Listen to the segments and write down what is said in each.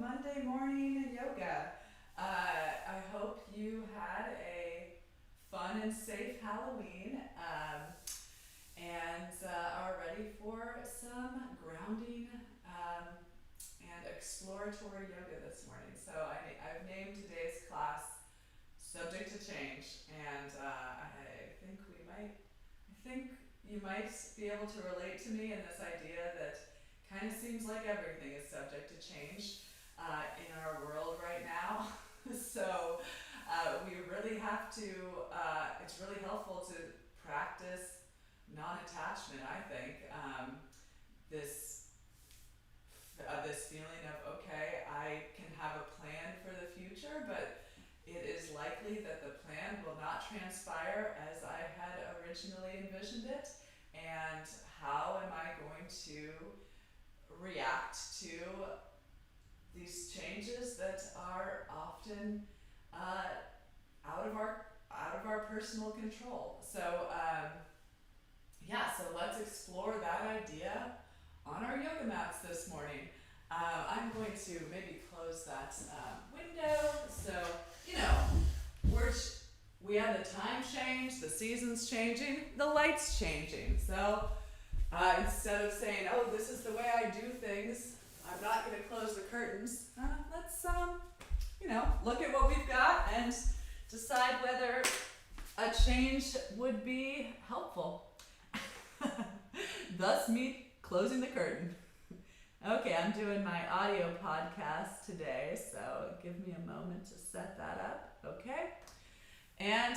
Monday morning yoga. I hope you had a fun and safe Halloween and are ready for some grounding and exploratory yoga this morning. So I've named today's class Subject to Change, and I think you might be able to relate to me in this idea that kind of seems like everything is subject to change in our world right now. So we really have to, it's really helpful to practice non-attachment, I think. This this feeling of, okay, I can have a plan for the future, but it is likely that the plan will not transpire as I had originally envisioned it. And how am I going to react to these changes that are often out of our personal control? So so let's explore that idea on our yoga mats this morning. I'm going to maybe close that window. So we have the time change, the seasons changing, the lights changing. So instead of saying, oh, this is the way I do things, I'm not going to close the curtains. Let's look at what we've got and decide whether a change would be helpful. Thus me closing the curtain. Okay, I'm doing my audio podcast today, so give me a moment to set that up. Okay, and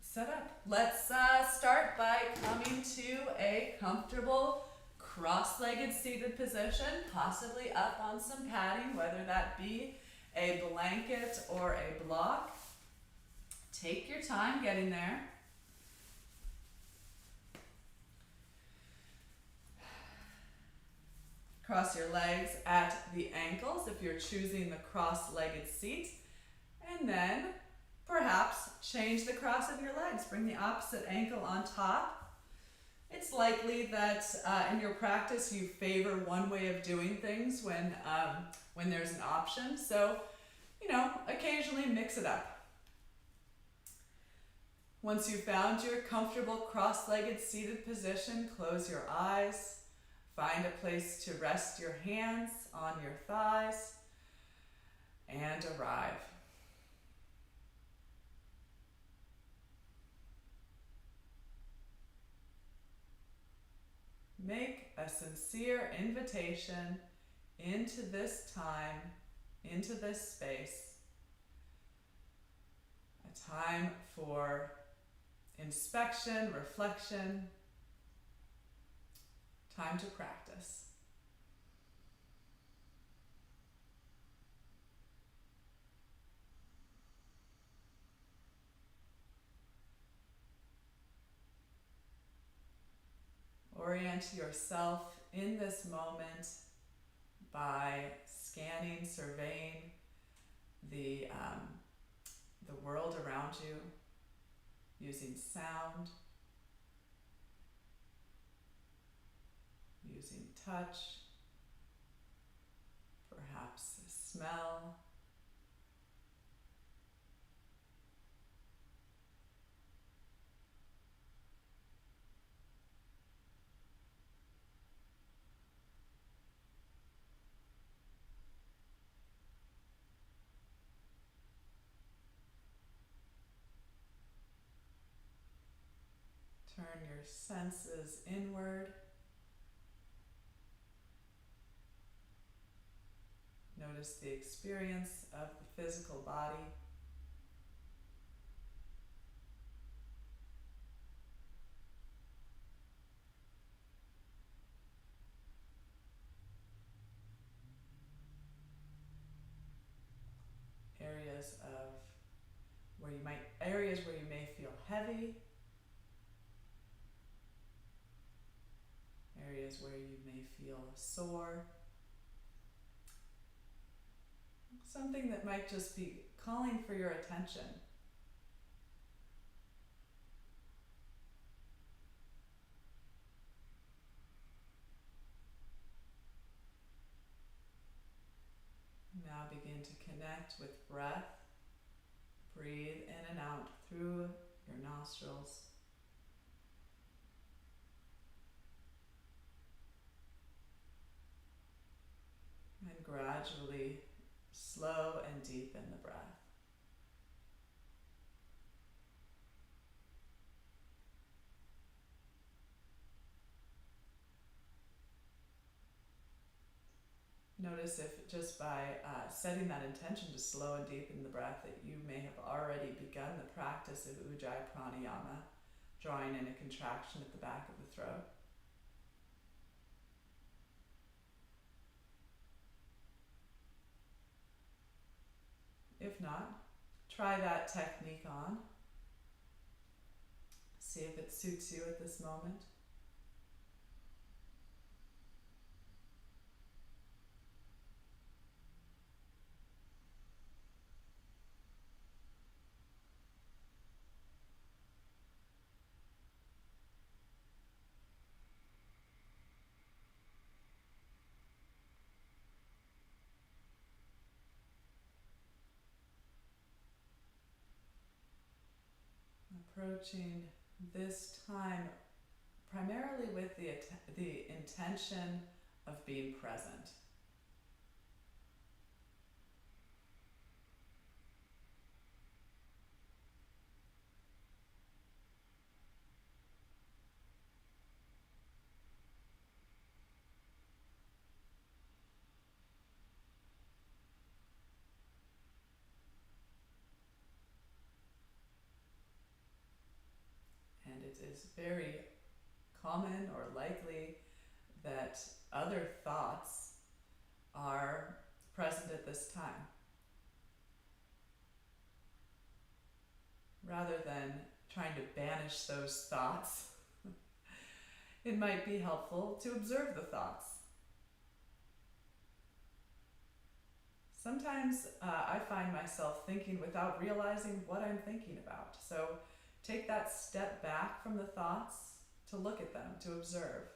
set up. Let's start by coming to a comfortable cross-legged seated position, possibly up on some padding, whether that be a blanket or a block. Take your time getting there. Cross your legs at the ankles if you're choosing the cross-legged seat, and then perhaps change the cross of your legs. Bring the opposite ankle on top. It's likely that in your practice you favor one way of doing things when there's an option. So, occasionally mix it up. Once you've found your comfortable cross-legged seated position, close your eyes. Find a place to rest your hands on your thighs and arrive. Make a sincere invitation into this time, into this space, a time for inspection, reflection, time to practice. Orient yourself in this moment by scanning, surveying the world around you, using sound, using touch, perhaps smell. Turn your senses inward. Notice the experience of the physical body. Areas where you may feel heavy. Areas where you may feel sore. Something that might just be calling for your attention. connect with breath. Breathe in and out through your nostrils. And gradually slow and deepen the breath. Notice if just by setting that intention to slow and deepen the breath that you may have already begun the practice of Ujjayi Pranayama, drawing in a contraction at the back of the throat. If not, try that technique on. See if it suits you at this moment. Approaching this time primarily with the intention of being present. And it is very common or likely that other thoughts are present at this time. Rather than trying to banish those thoughts, it might be helpful to observe the thoughts. Sometimes I find myself thinking without realizing what I'm thinking about. So take that step back from the thoughts to look at them, to observe.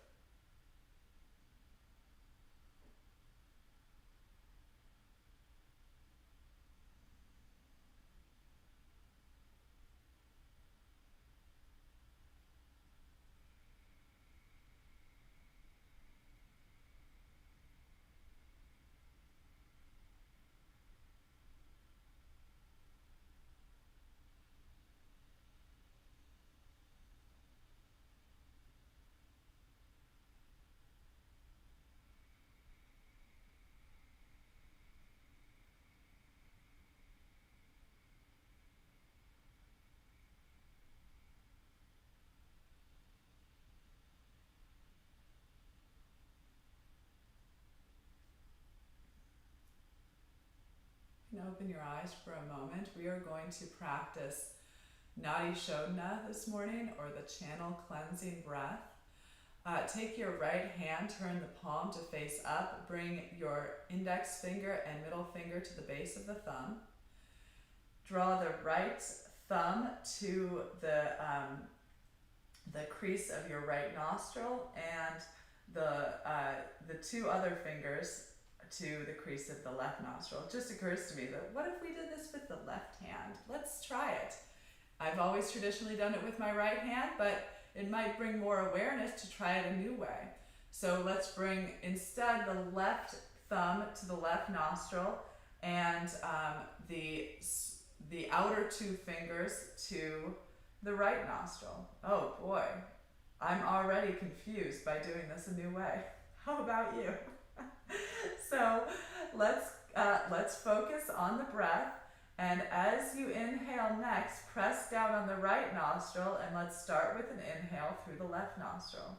You can open your eyes for a moment. We are going to practice Nadi Shodhana this morning, or the channel cleansing breath. Take your right hand, turn the palm to face up, bring your index finger and middle finger to the base of the thumb. Draw the right thumb to the crease of your right nostril, and the two other fingers to the crease of the left nostril. It just occurs to me that what if we did this with the left hand? Let's try it. I've always traditionally done it with my right hand, but it might bring more awareness to try it a new way. So let's bring instead the left thumb to the left nostril, and the outer two fingers to the right nostril. Oh boy, I'm already confused by doing this a new way. How about you? So let's focus on the breath, and as you inhale next, press down on the right nostril, and let's start with an inhale through the left nostril.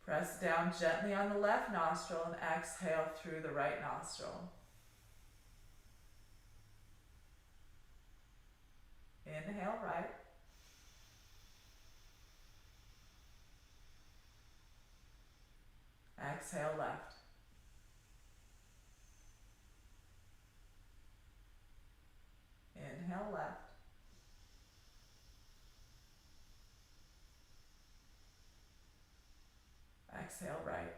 Press down gently on the left nostril and exhale through the right nostril. Inhale right. Exhale left. Inhale left. Exhale right.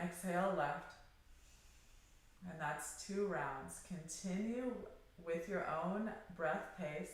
exhale left. And that's 2 rounds. Continue with your own breath pace.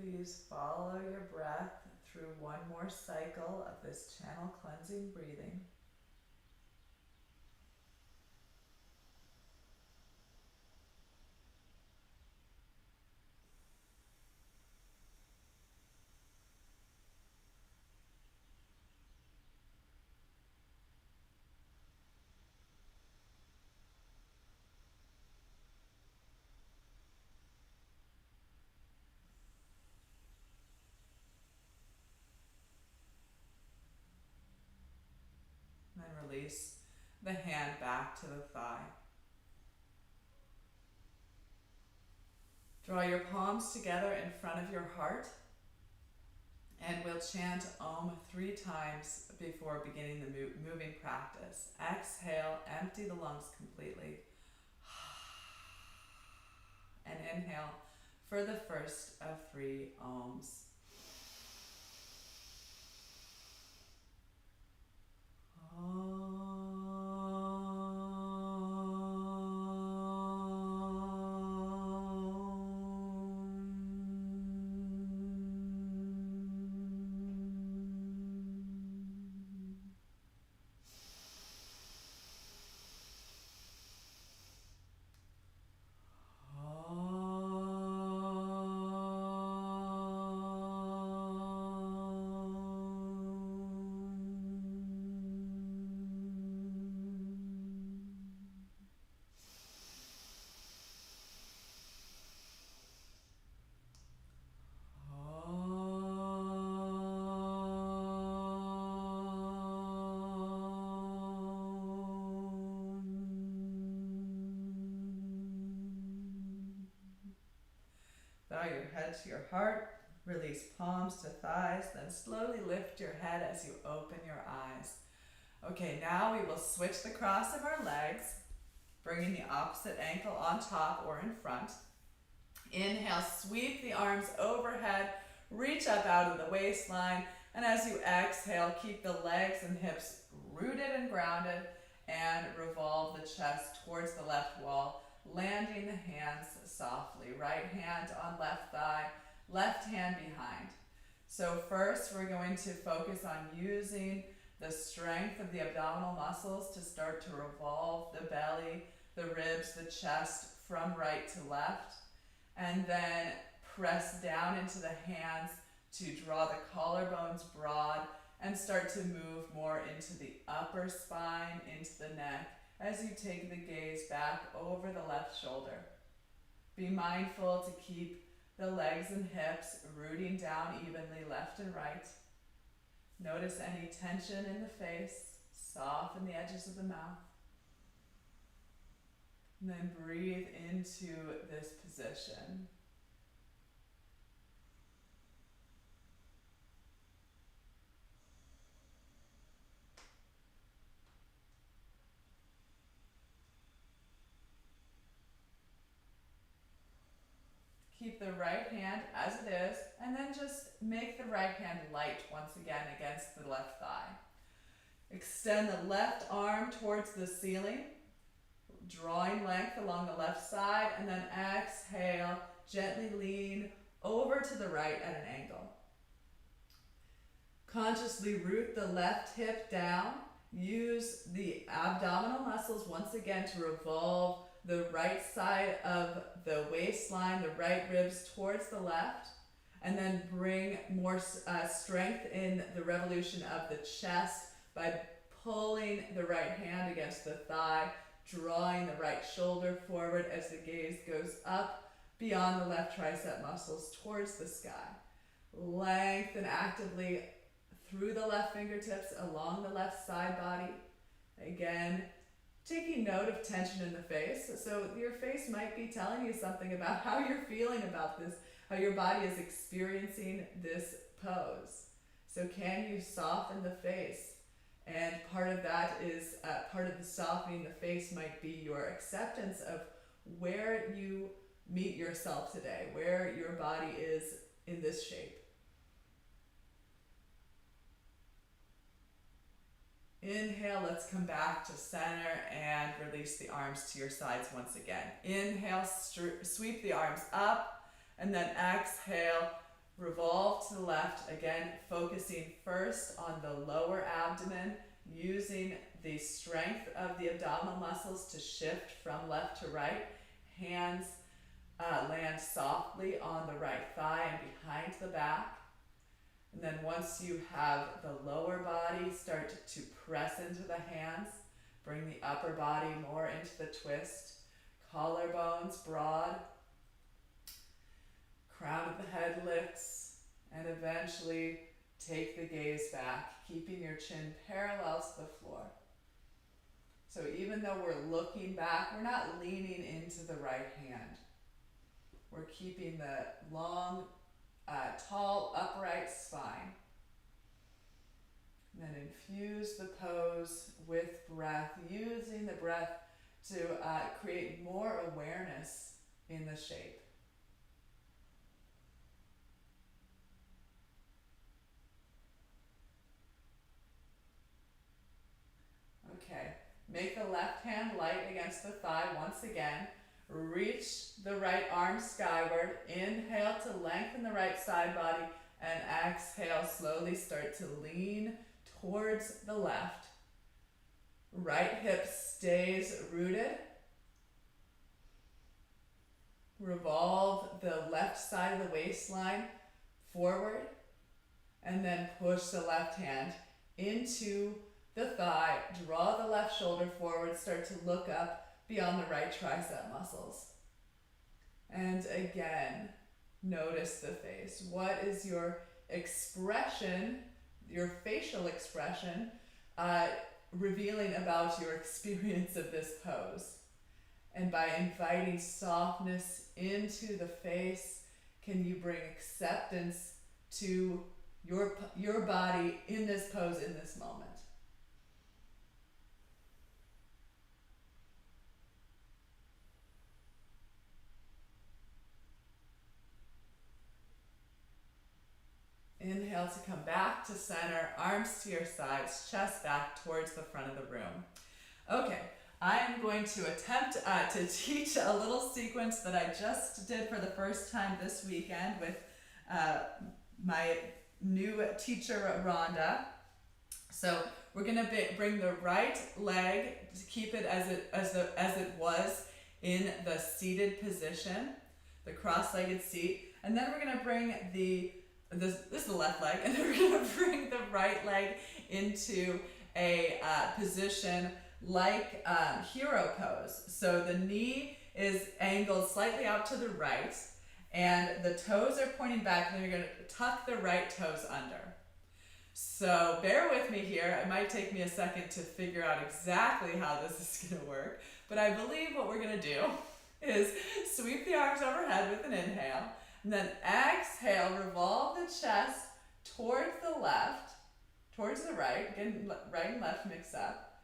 Please follow your breath through one more cycle of this channel cleansing breathing. And then release the hand back to the thigh. Draw your palms together in front of your heart, and we'll chant Om 3 times before beginning the moving practice. Exhale, empty the lungs completely. And inhale for the first of 3 Oms. Bow your head to your heart, release palms to thighs, then slowly lift your head as you open your eyes. Okay, now we will switch the cross of our legs, bringing the opposite ankle on top or in front. Inhale, sweep the arms overhead, reach up out of the waistline, and as you exhale, keep the legs and hips rooted and grounded, and revolve the chest towards the left wall, landing the hands softly. Right hand on left thigh, left hand behind. So first we're going to focus on using the strength of the abdominal muscles to start to revolve the belly, the ribs, the chest from right to left, and then press down into the hands to draw the collarbones broad and start to move more into the upper spine, into the neck, as you take the gaze back over the left shoulder. Be mindful to keep the legs and hips rooting down evenly left and right. Notice any tension in the face, soften the edges of the mouth. And then breathe into this position. the right hand as it is, and then just make the right hand light once again against the left thigh. Extend the left arm towards the ceiling, drawing length along the left side, and then exhale, gently lean over to the right at an angle. Consciously root the left hip down. Use the abdominal muscles once again to revolve the right side of the waistline, the right ribs towards the left, and then bring more strength in the revolution of the chest by pulling the right hand against the thigh, drawing the right shoulder forward as the gaze goes up beyond the left tricep muscles towards the sky. Lengthen actively through the left fingertips along the left side body. Again, taking note of tension in the face. So your face might be telling you something about how you're feeling about this, how your body is experiencing this pose. So can you soften the face? And part of that is, part of the softening the face might be your acceptance of where you meet yourself today, where your body is in this shape. Inhale, let's come back to center and release the arms to your sides once again. Inhale, sweep the arms up, and then exhale, revolve to the left, again focusing first on the lower abdomen, using the strength of the abdominal muscles to shift from left to right. Hands land softly on the right thigh and behind the back. And then once you have the lower body, start to press into the hands. Bring the upper body more into the twist. Collarbones broad. Crown of the head lifts. And eventually take the gaze back, keeping your chin parallel to the floor. So even though we're looking back, we're not leaning into the right hand. We're keeping the long, tall, upright spine. And then infuse the pose with breath, using the breath to create more awareness in the shape. Okay, make the left hand light against the thigh once again. Reach the right arm skyward. Inhale to lengthen the right side body, and exhale, slowly start to lean towards the left. Right hip stays rooted. Revolve the left side of the waistline forward, and then push the left hand into the thigh. Draw the left shoulder forward. Start to look up beyond the right tricep muscles. And again, notice the face. What is your expression, your facial expression, revealing about your experience of this pose? And by inviting softness into the face, can you bring acceptance to your body in this pose, in this moment? Inhale to come back to center, arms to your sides, chest back towards the front of the room. Okay, I am going to attempt to teach a little sequence that I just did for the first time this weekend with my new teacher, Rhonda. So we're going to bring the right leg to keep it as it was in the seated position, the cross-legged seat, and then we're going to bring this is the left leg, and then we're going to bring the right leg into a position like hero pose. So the knee is angled slightly out to the right, and the toes are pointing back, and then you're going to tuck the right toes under. So bear with me here. It might take me a second to figure out exactly how this is going to work, but I believe what we're going to do is sweep the arms overhead with an inhale, and then exhale, revolve the chest towards the left, towards the right. Again, right and left mix up.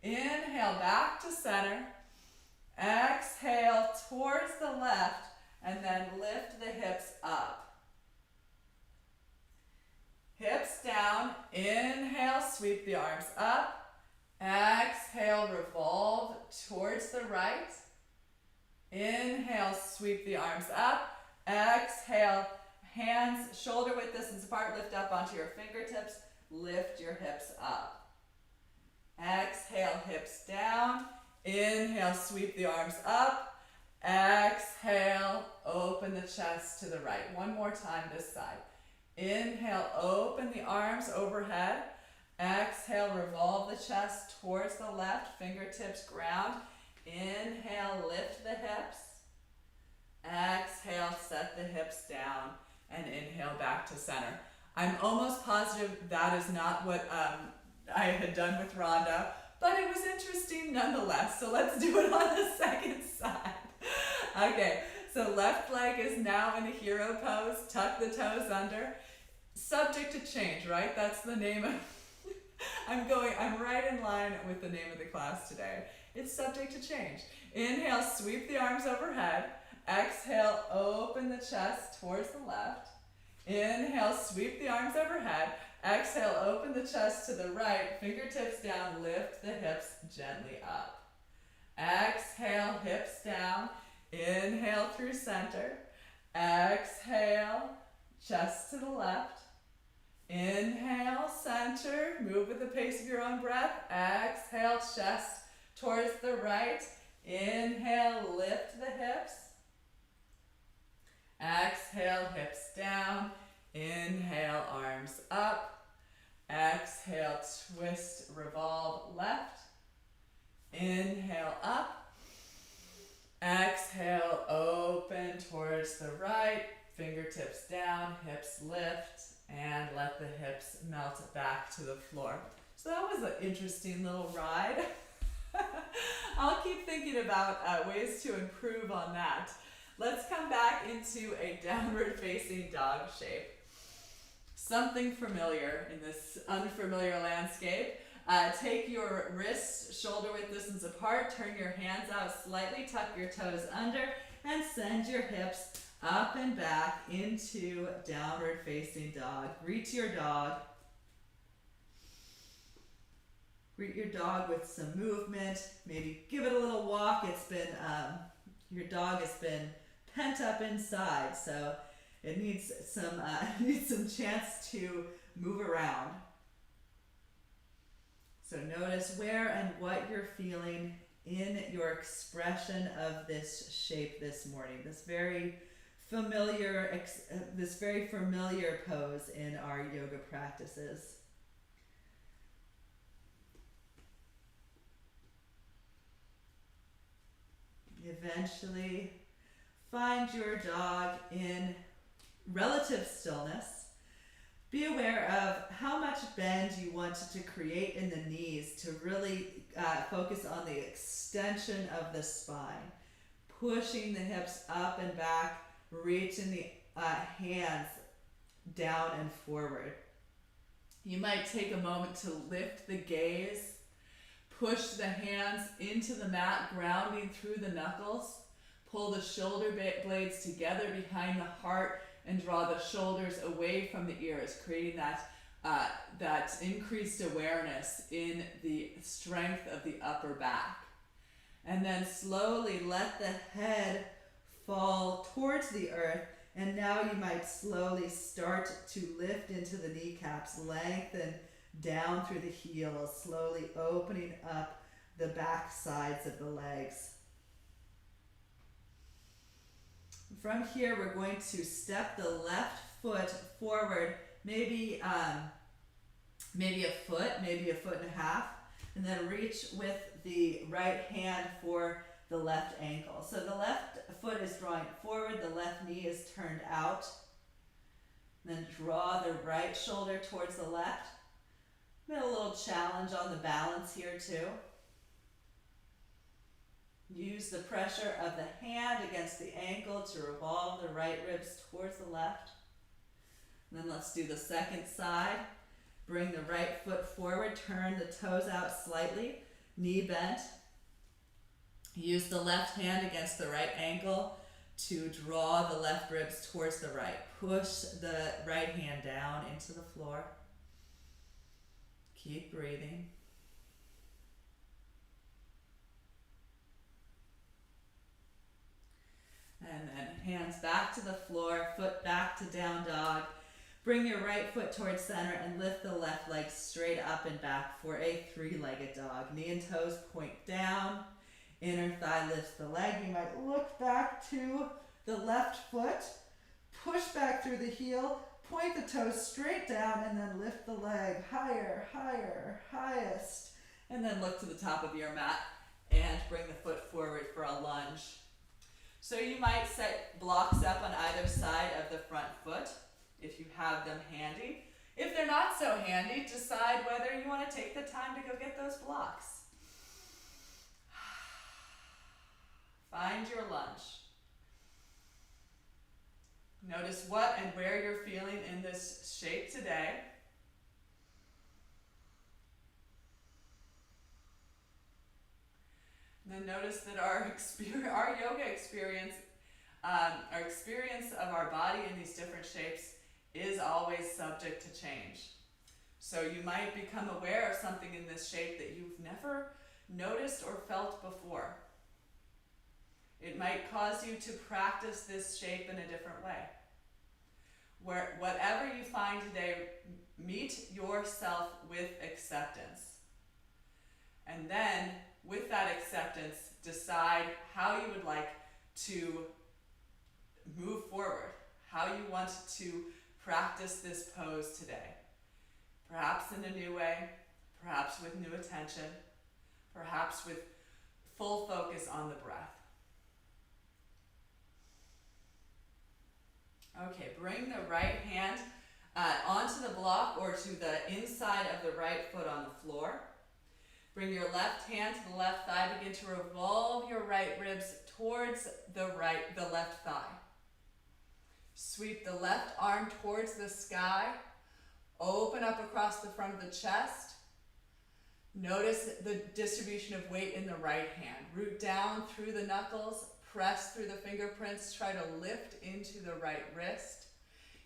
Inhale back to center. Exhale towards the left, and then lift the hips up. Hips down, inhale, sweep the arms up. Exhale, revolve towards the right. Inhale, sweep the arms up. Exhale, hands shoulder width distance apart, lift up onto your fingertips, lift your hips up. Exhale, hips down. Inhale, sweep the arms up. Exhale, open the chest to the right. One more time this side. Inhale, open the arms overhead. Exhale, revolve the chest towards the left, fingertips ground. Inhale, lift the hips. Exhale, set the hips down, and inhale back to center. I'm almost positive that is not what I had done with Rhonda, but it was interesting nonetheless. So let's do it on the second side. Okay, so left leg is now in a hero pose. Tuck the toes under. Subject to change, right? That's the name of I'm right in line with the name of the class today. It's subject to change. Inhale, sweep the arms overhead. Exhale, open the chest towards the left. Inhale, sweep the arms overhead. Exhale, open the chest to the right. Fingertips down, lift the hips gently up. Exhale, hips down. Inhale through center. Exhale, chest to the left. Inhale, center, move with the pace of your own breath. Exhale, chest towards the right. Inhale, lift the hips. Exhale, hips down. Inhale, arms up. Exhale, twist, revolve left. Inhale, up. Exhale, open towards the right. Fingertips down, hips lift, and let the hips melt back to the floor. So that was an interesting little ride. I'll keep thinking about ways to improve on that. Let's come back into a downward facing dog shape. Something familiar in this unfamiliar landscape. Take your wrists shoulder width distance apart, turn your hands out slightly, tuck your toes under, and send your hips up and back into downward facing dog. Greet your dog. Greet your dog with some movement. Maybe give it a little walk. It's been, your dog has been pent up inside, so it needs some chance to move around. So notice where and what you're feeling in your expression of this shape this morning. This very familiar pose in our yoga practices. Eventually, find your dog in relative stillness. Be aware of how much bend you want to create in the knees to really focus on the extension of the spine. Pushing the hips up and back, reaching the hands down and forward. You might take a moment to lift the gaze. Push the hands into the mat, grounding through the knuckles. Pull the shoulder blades together behind the heart and draw the shoulders away from the ears, creating that increased awareness in the strength of the upper back. And then slowly let the head fall towards the earth. And now you might slowly start to lift into the kneecaps, lengthen down through the heels, slowly opening up the back sides of the legs. From here, we're going to step the left foot forward, maybe a foot, maybe a foot and a half, and then reach with the right hand for the left ankle. So the left foot is drawing forward, the left knee is turned out. Then draw the right shoulder towards the left. Got a little challenge on the balance here too. Use the pressure of the hand against the ankle to revolve the right ribs towards the left. And then let's do the second side. Bring the right foot forward, turn the toes out slightly, knee bent. Use the left hand against the right ankle to draw the left ribs towards the right. Push the right hand down into the floor. Keep breathing. And then hands back to the floor, foot back to down dog. Bring your right foot towards center and lift the left leg straight up and back for a three-legged dog. Knee and toes point down. Inner thigh lifts the leg. You might look back to the left foot. Push back through the heel. Point the toes straight down and then lift the leg higher, higher, highest. And then look to the top of your mat and bring the foot forward for a lunge. So you might set blocks up on either side of the front foot if you have them handy. If they're not so handy, decide whether you want to take the time to go get those blocks. Find your lunge. Notice what and where you're feeling in this shape today. And then notice that our yoga experience, our experience of our body in these different shapes is always subject to change. So you might become aware of something in this shape that you've never noticed or felt before. It might cause you to practice this shape in a different way. Whatever you find today, meet yourself with acceptance. And then, with that acceptance, decide how you would like to move forward, how you want to practice this pose today. Perhaps in a new way, perhaps with new attention, perhaps with full focus on the breath. Okay, bring the right hand onto the block or to the inside of the right foot on the floor. Bring your left hand to the left thigh. Begin to revolve your right ribs towards the left thigh. Sweep the left arm towards the sky. Open up across the front of the chest. Notice the distribution of weight in the right hand. Root down through the knuckles. Press through the fingerprints. Try to lift into the right wrist.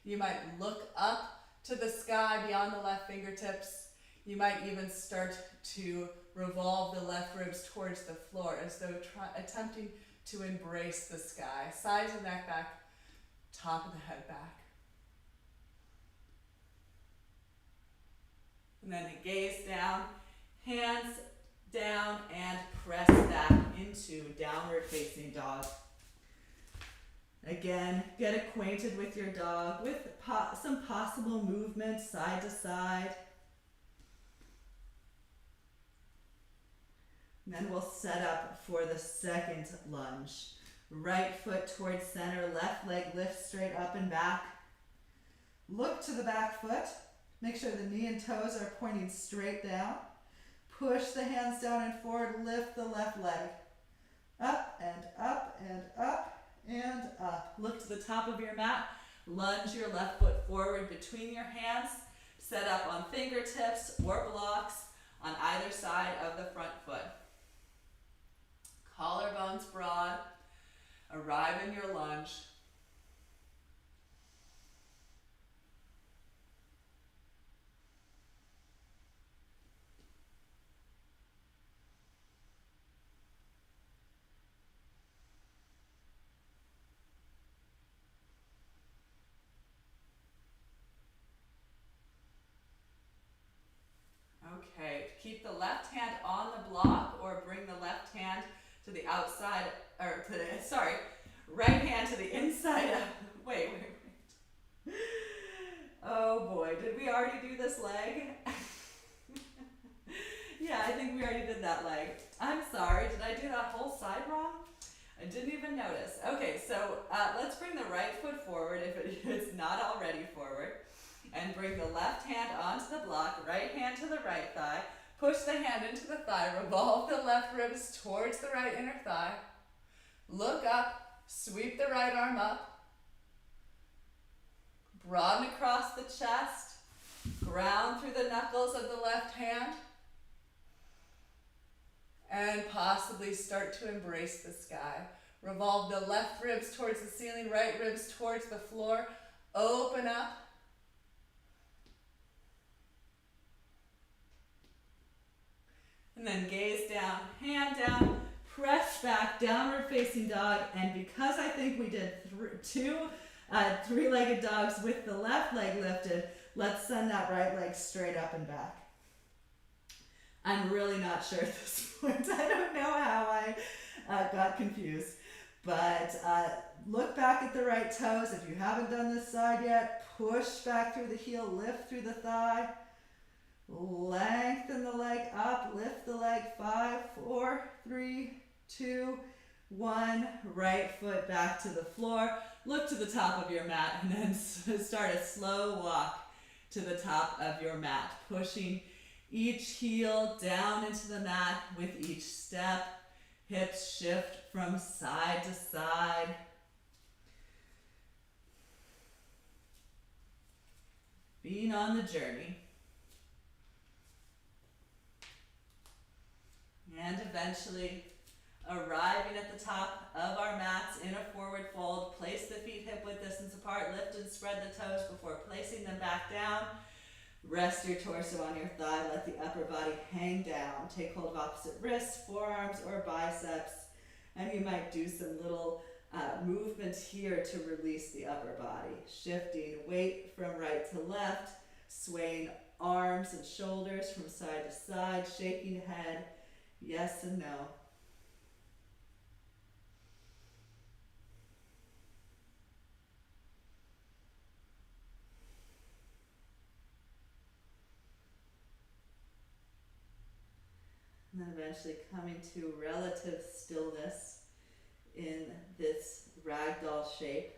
You might look up to the sky beyond the left fingertips. You might even start to revolve the left ribs towards the floor as though attempting to embrace the sky. Sides of the neck back, top of the head back. And then a gaze down, hands down, and press back into downward facing dog. Again, get acquainted with your dog, with some possible movement side to side. And then we'll set up for the second lunge. Right foot towards center, left leg lifts straight up and back. Look to the back foot. Make sure the knee and toes are pointing straight down. Push the hands down and forward, lift the left leg. Up and up and up and up. Look to the top of your mat. Lunge your left foot forward between your hands. Set up on fingertips or blocks on either side of the front foot. Collarbones broad. Arrive in your lunge. Okay, keep the left hand on the block or bring the left hand to the outside, or to the, right hand to the inside of, wait. Oh boy, did we already do this leg? Yeah, I think we already did that leg. I'm sorry, did I do that whole side wrong? I didn't even notice. Okay, so let's bring the right foot forward if it's not already forward. And bring the left hand onto the block, right hand to the right thigh. Push the hand into the thigh, revolve the left ribs towards the right inner thigh. Look up, sweep the right arm up. Broaden across the chest. Ground through the knuckles of the left hand. And possibly start to embrace the sky. Revolve the left ribs towards the ceiling, right ribs towards the floor. Open up. And then gaze down, hand down, press back, downward facing dog. And because I think we did two three-legged dogs with the left leg lifted, let's send that right leg straight up and back. I'm really not sure at this point. I don't know how I got confused. But look back at the right toes. If you haven't done this side yet, push back through the heel, lift through the thigh. Lengthen the leg up, lift the leg. 5, 4, 3, 2, 1. Right foot back to the floor. Look to the top of your mat and then start a slow walk to the top of your mat. Pushing each heel down into the mat with each step. Hips shift from side to side. Being on the journey. And eventually arriving at the top of our mats in a forward fold. Place the feet hip width distance apart. Lift and spread the toes before placing them back down. Rest your torso on your thigh. Let the upper body hang down. Take hold of opposite wrists, forearms, or biceps. And you might do some little movements here to release the upper body. Shifting weight from right to left. Swaying arms and shoulders from side to side. Shaking head. Yes and no. And then eventually coming to relative stillness in this ragdoll shape.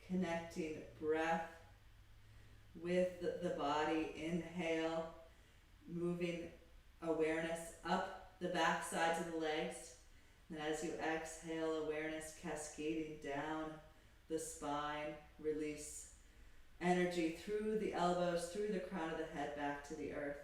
Connecting breath with the body. Inhale, moving awareness up the back sides of the legs. And as you exhale, awareness cascading down the spine. Release energy through the elbows, through the crown of the head, back to the earth.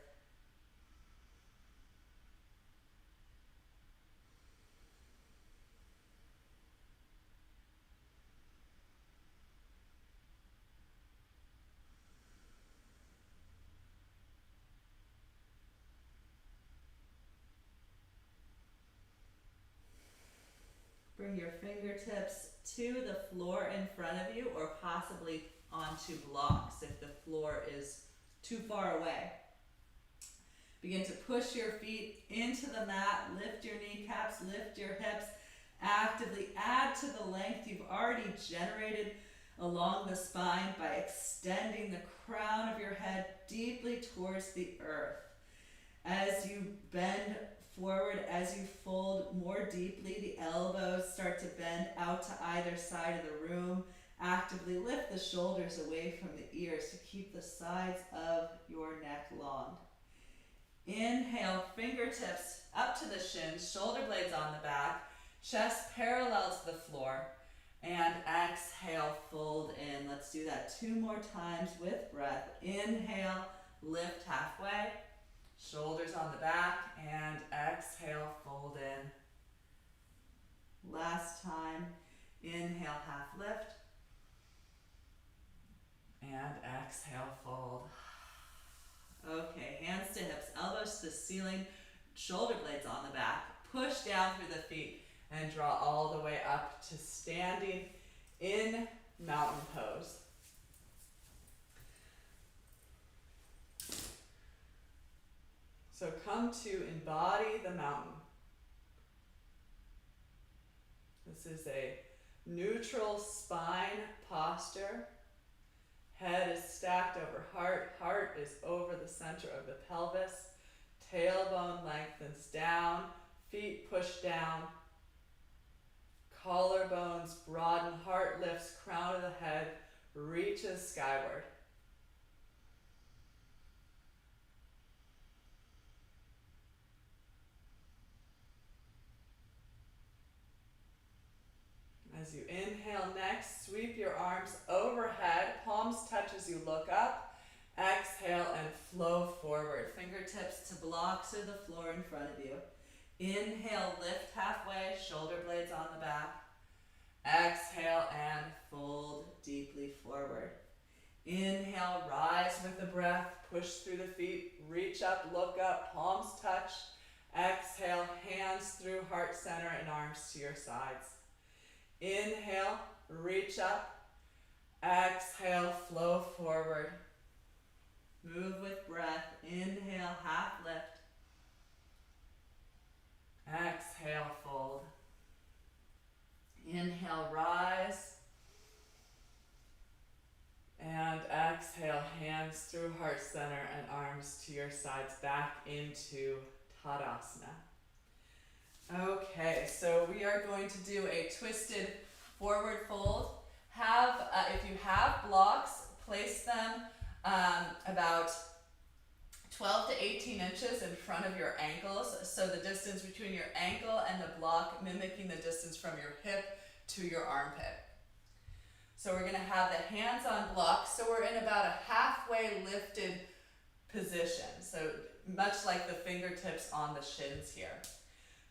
Bring your fingertips to the floor in front of you or possibly onto blocks if the floor is too far away. Begin to push your feet into the mat. Lift your kneecaps, lift your hips. Actively add to the length you've already generated along the spine by extending the crown of your head deeply towards the earth. As you bend forward, as you fold more deeply, the elbows start to bend out to either side of the room. Actively lift the shoulders away from the ears to keep the sides of your neck long. Inhale, fingertips up to the shins, shoulder blades on the back, chest parallel to the floor. And exhale, fold in. Let's do that 2 more times with breath. Inhale, lift halfway. Shoulders on the back, and exhale, fold in. Last time, inhale, half lift, and exhale, fold. Okay, hands to hips, elbows to the ceiling, shoulder blades on the back. Push down through the feet and draw all the way up to standing in mountain pose. So come to embody the mountain. This is a neutral spine posture. Head is stacked over heart. Heart is over the center of the pelvis. Tailbone lengthens down. Feet push down. Collarbones broaden. Heart lifts. Crown of the head reaches skyward. As you inhale next, sweep your arms overhead, palms touch as you look up. Exhale and flow forward. Fingertips to blocks or the floor in front of you. Inhale, lift halfway, shoulder blades on the back. Exhale and fold deeply forward. Inhale, rise with the breath, push through the feet, reach up, look up, palms touch. Exhale, hands through heart center and arms to your sides. Inhale, reach up. Exhale, flow forward. Move with breath. Inhale, half lift. Exhale, fold. Inhale, rise. And exhale, hands through heart center and arms to your sides, back into Tadasana. Okay, so we are going to do a twisted forward fold. If you have blocks, place them about 12 to 18 inches in front of your ankles, so the distance between your ankle and the block mimicking the distance from your hip to your armpit. So we're going to have the hands on blocks, so we're in about a halfway lifted position, so much like the fingertips on the shins here.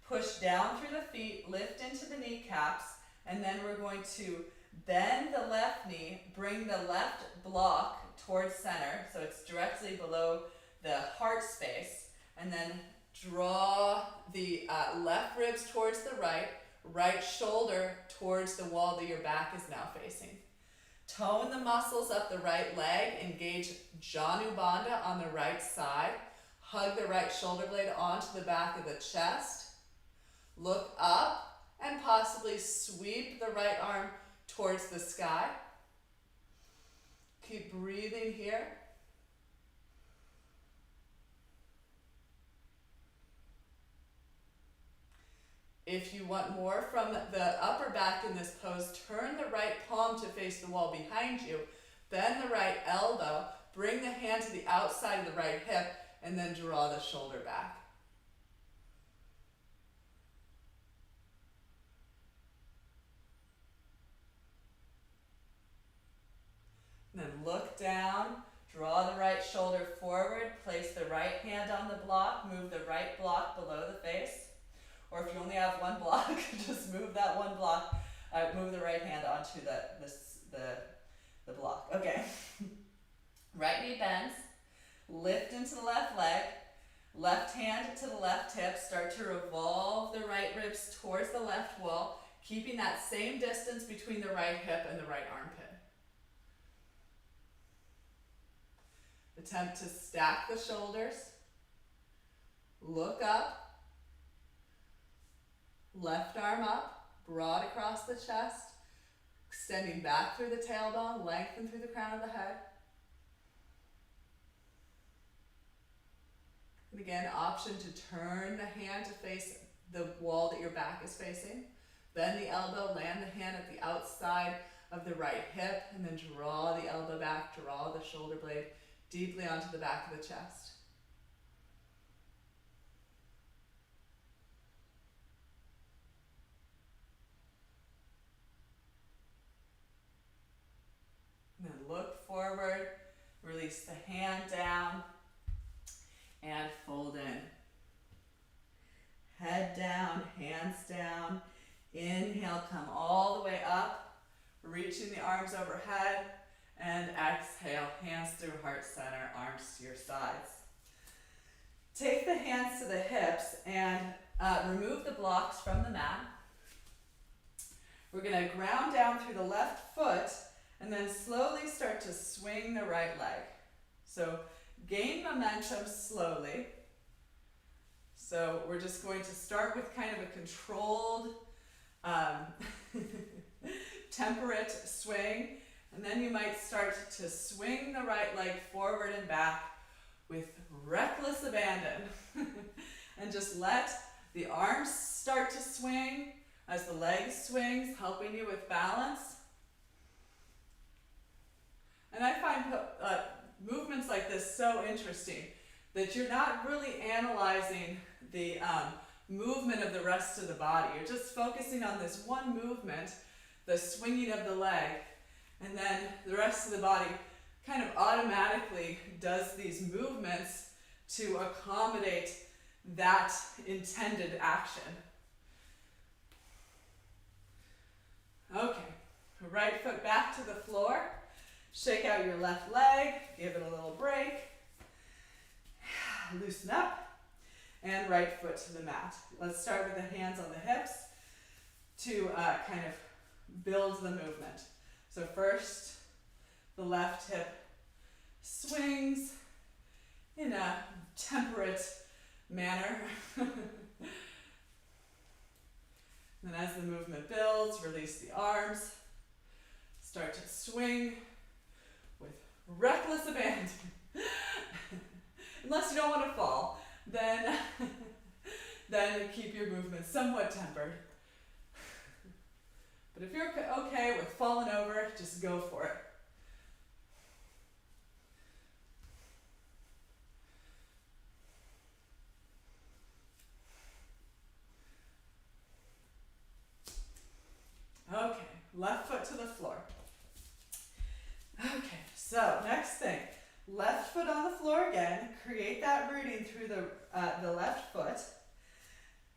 Push down through the feet, lift into the kneecaps, and then we're going to bend the left knee, bring the left block towards center, so it's directly below the heart space, and then draw the left ribs towards the right shoulder towards the wall that your back is now facing. Tone the muscles up the right leg, engage Janu Bandha on the right side, hug the right shoulder blade onto the back of the chest, look up and possibly sweep the right arm towards the sky. Keep breathing here. If you want more from the upper back in this pose, turn the right palm to face the wall behind you, bend the right elbow, bring the hand to the outside of the right hip, and then draw the shoulder back. And then look down, draw the right shoulder forward, place the right hand on the block, move the right block below the face. Or if you only have one block, just move that one block, move the right hand onto the block. Okay. Right knee bends, lift into the left leg, left hand to the left hip, start to revolve the right ribs towards the left wall, keeping that same distance between the right hip and the right armpit. Attempt to stack the shoulders, look up, left arm up, broad across the chest, extending back through the tailbone, lengthen through the crown of the head. And again, option to turn the hand to face the wall that your back is facing. Bend the elbow, land the hand at the outside of the right hip, and then draw the elbow back, draw the shoulder blade deeply onto the back of the chest. And then look forward, release the hand down, and fold in. Head down, hands down. Inhale, come all the way up, reaching the arms overhead, and exhale, hands through heart center, arms to your sides. Take the hands to the hips and remove the blocks from the mat. We're going to ground down through the left foot and then slowly start to swing the right leg. So gain momentum slowly. So we're just going to start with kind of a controlled, temperate swing. And then you might start to swing the right leg forward and back with reckless abandon. And just let the arms start to swing as the leg swings, helping you with balance. And I find movements like this so interesting that you're not really analyzing the movement of the rest of the body. You're just focusing on this one movement, the swinging of the leg, and then the rest of the body kind of automatically does these movements to accommodate that intended action. Okay, right foot back to the floor. Shake out your left leg, give it a little break. Loosen up. And right foot to the mat. Let's start with the hands on the hips to kind of build the movement. So first, the left hip swings in a temperate manner. Then as the movement builds, release the arms. Start to swing with reckless abandon. Unless you don't want to fall, then keep your movement somewhat tempered. But if you're okay with falling over, just go for it. Okay, left foot to the floor. Okay, so next thing, left foot on the floor again. Create that rooting through the left foot.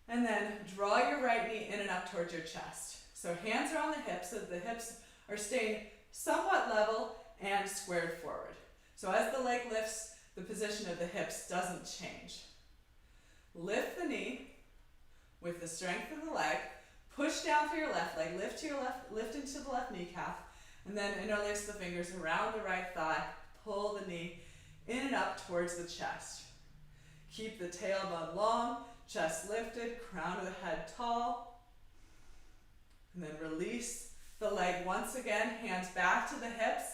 And then draw your right knee in and up towards your chest. So hands are on the hips, so the hips are staying somewhat level and squared forward. So as the leg lifts, the position of the hips doesn't change. Lift the knee with the strength of the leg. Push down through your left leg, lift into the left kneecap, and then interlace the fingers around the right thigh. Pull the knee in and up towards the chest. Keep the tailbone long, chest lifted, crown of the head tall. And then release the leg once again, hands back to the hips.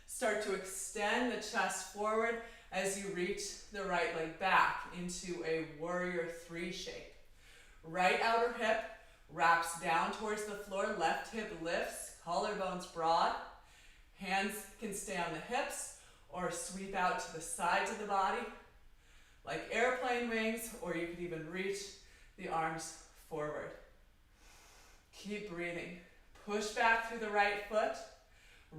Start to extend the chest forward as you reach the right leg back into a warrior three shape. Right outer hip wraps down towards the floor, left hip lifts, collarbones broad. Hands can stay on the hips or sweep out to the sides of the body like airplane wings, or you could even reach the arms forward. Keep breathing. Push back through the right foot.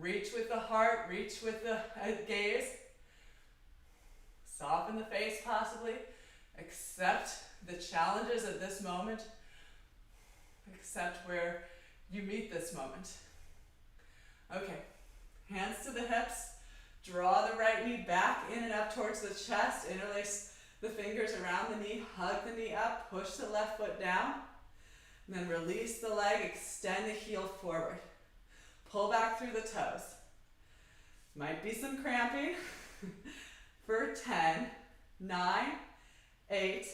Reach with the heart, reach with the gaze. Soften the face possibly. Accept the challenges of this moment. Accept where you meet this moment. Okay, hands to the hips. Draw the right knee back in and up towards the chest. Interlace the fingers around the knee. Hug the knee up. Push the left foot down. And then release the leg. Extend the heel forward. Pull back through the toes. Might be some cramping. For 10, 9, 8,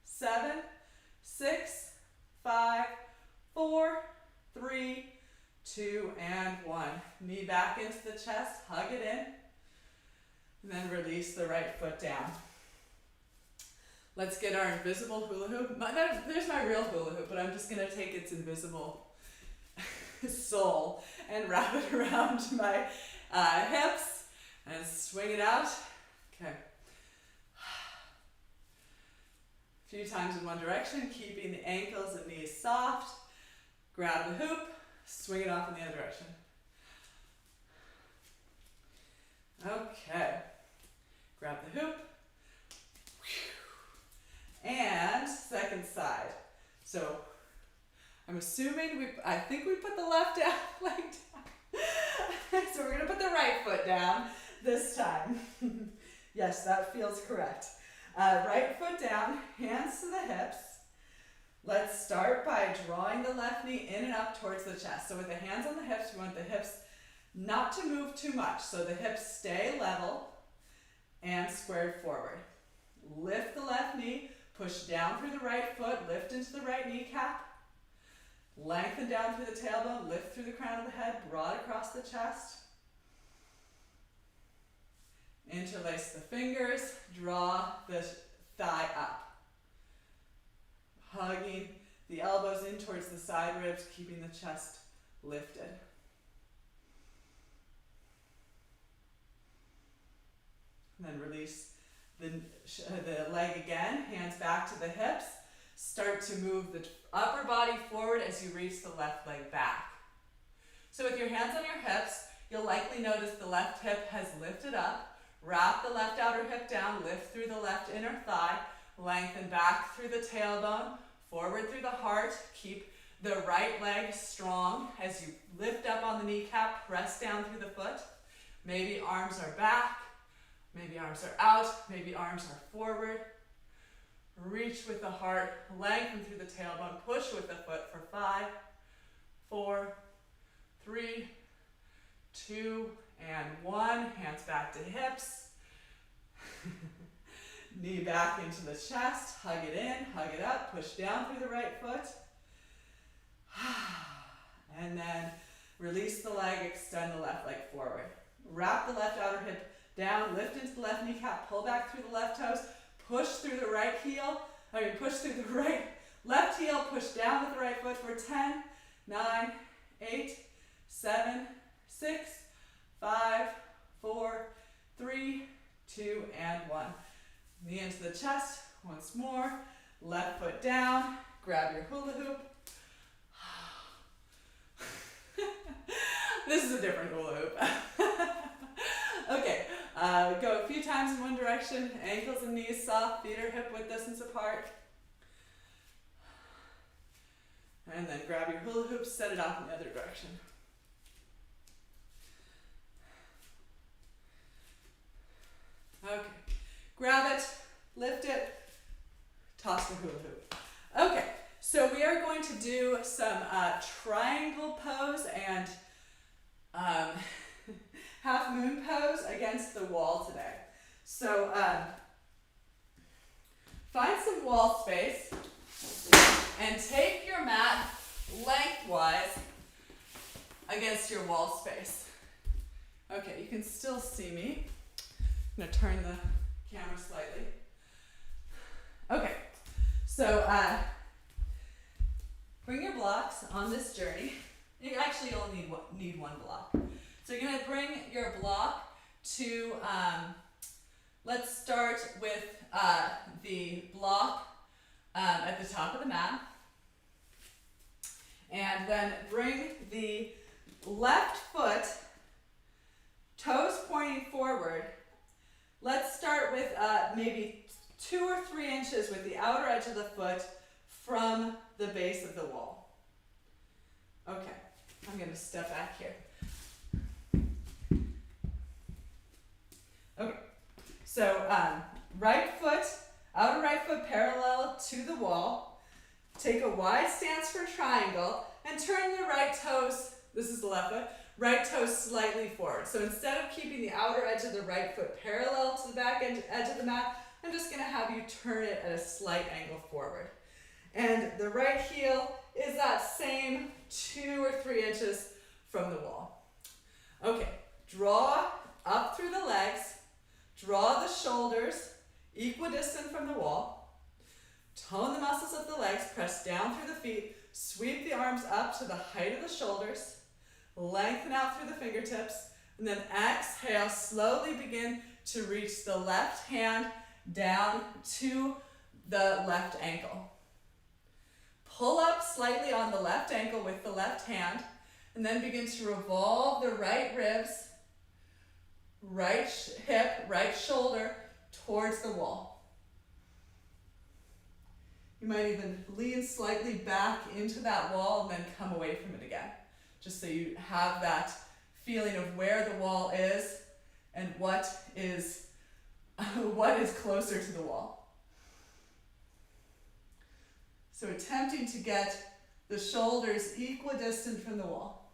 7, 6, 5, 4, 3, 2, and 1. Knee back into the chest. Hug it in. And then release the right foot down. Let's get our invisible hula hoop. There's my real hula hoop, but I'm just going to take its invisible soul and wrap it around my hips and swing it out. Okay. A few times in one direction, keeping the ankles and knees soft. Grab the hoop, swing it off in the other direction. Okay. Grab the hoop. And second side. So I'm assuming I think we put the left leg down. So we're going to put the right foot down this time. Yes, that feels correct. Right foot down, hands to the hips. Let's start by drawing the left knee in and up towards the chest. So with the hands on the hips, we want the hips not to move too much. So the hips stay level and squared forward. Lift the left knee, push down through the right foot, lift into the right kneecap. Lengthen down through the tailbone, lift through the crown of the head, broad across the chest. Interlace the fingers, draw the thigh up. Hugging the elbows in towards the side ribs, keeping the chest lifted. And then release the leg again, hands back to the hips. Start to move the upper body forward as you reach the left leg back. So with your hands on your hips, you'll likely notice the left hip has lifted up. Wrap the left outer hip down, lift through the left inner thigh. Lengthen back through the tailbone, forward through the heart. Keep the right leg strong as you lift up on the kneecap, press down through the foot. Maybe arms are back, maybe arms are out, maybe arms are forward. Reach with the heart, lengthen through the tailbone, push with the foot for 5, 4, 3, 2, and 1. Hands back to hips. Knee back into the chest, hug it in, hug it up, push down through the right foot. And then release the leg, extend the left leg forward. Wrap the left outer hip down, lift into the left kneecap, pull back through the left toes, push through the right heel, push through the right left heel, push down with the right foot for 10, 9, 8, 7, 6, 5, 4, 3, 2, and 1. Knee into the chest, once more. Left foot down, grab your hula hoop. This is a different hula hoop. Okay, go a few times in one direction, ankles and knees soft, feet are hip width distance apart. And then grab your hula hoop, set it off in the other direction. Okay, grab it, lift it, toss the hula hoop. Okay, so we are going to do some triangle pose and half moon pose against the wall today. So find some wall space and take your mat lengthwise against your wall space. Okay, you can still see me. I'm going to turn the camera slightly. Okay, so bring your blocks on this journey. You actually only need one block. So you're going to bring your block to, let's start with the block at the top of the mat. And then bring the left foot, toes pointing forward. Let's start with maybe 2 or 3 inches with the outer edge of the foot from the base of the wall. Okay, I'm going to step back here. Okay, so right foot, outer right foot parallel to the wall. Take a wide stance for triangle and turn the right toes, this is the left foot, right toes slightly forward. So instead of keeping the outer edge of the right foot parallel to the back edge of the mat, I'm just going to have you turn it at a slight angle forward. And the right heel is that same 2 or 3 inches from the wall. Okay, draw up through the legs, draw the shoulders equidistant from the wall, tone the muscles of the legs, press down through the feet, sweep the arms up to the height of the shoulders, lengthen out through the fingertips, and then exhale, slowly begin to reach the left hand down to the left ankle. Pull up slightly on the left ankle with the left hand, and then begin to revolve the right ribs, right hip, right shoulder towards the wall. You might even lean slightly back into that wall and then come away from it again, just so you have that feeling of where the wall is and what is closer to the wall. So attempting to get the shoulders equidistant from the wall.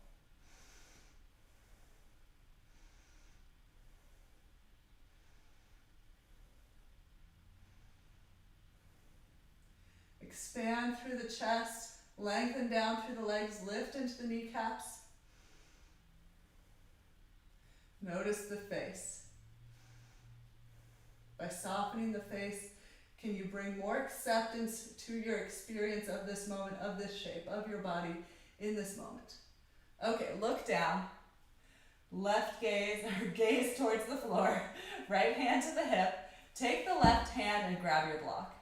Expand through the chest, lengthen down through the legs, lift into the kneecaps. Notice the face. By softening the face, can you bring more acceptance to your experience of this moment, of this shape, of your body in this moment? Okay, look down. Left gaze, or gaze towards the floor. Right hand to the hip. Take the left hand and grab your block.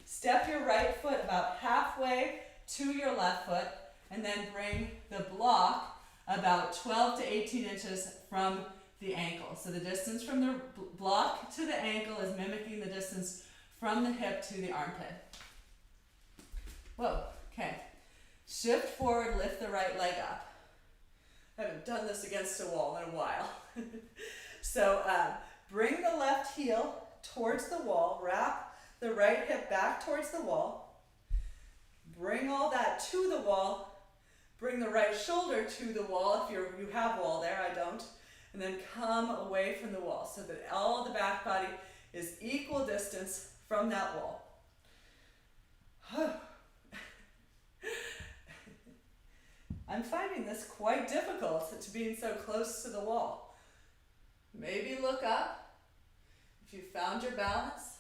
Step your right foot about halfway to your left foot, and then bring the block about 12 to 18 inches from the ankle. So the distance from the block to the ankle is mimicking the distance from the hip to the armpit. Whoa, okay. Shift forward, lift the right leg up. I haven't done this against a wall in a while. So bring the left heel towards the wall, wrap the right hip back towards the wall, bring all that to the wall, bring the right shoulder to the wall if you have wall there, I don't, and then come away from the wall so that all the back body is equal distance from that wall. I'm finding this quite difficult to being so close to the wall. Maybe look up if you found your balance.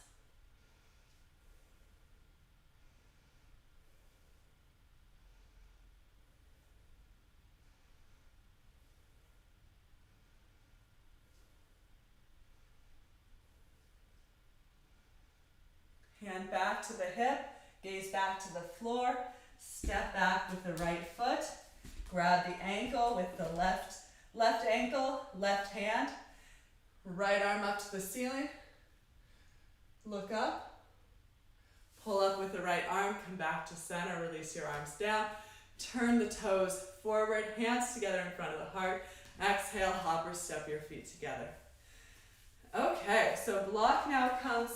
Hand back to the hip, gaze back to the floor, step back with the right foot, grab the ankle with the left ankle, left hand, right arm up to the ceiling, look up, pull up with the right arm, come back to center, release your arms down, turn the toes forward, hands together in front of the heart, exhale, hop or step your feet together. Okay, so block now comes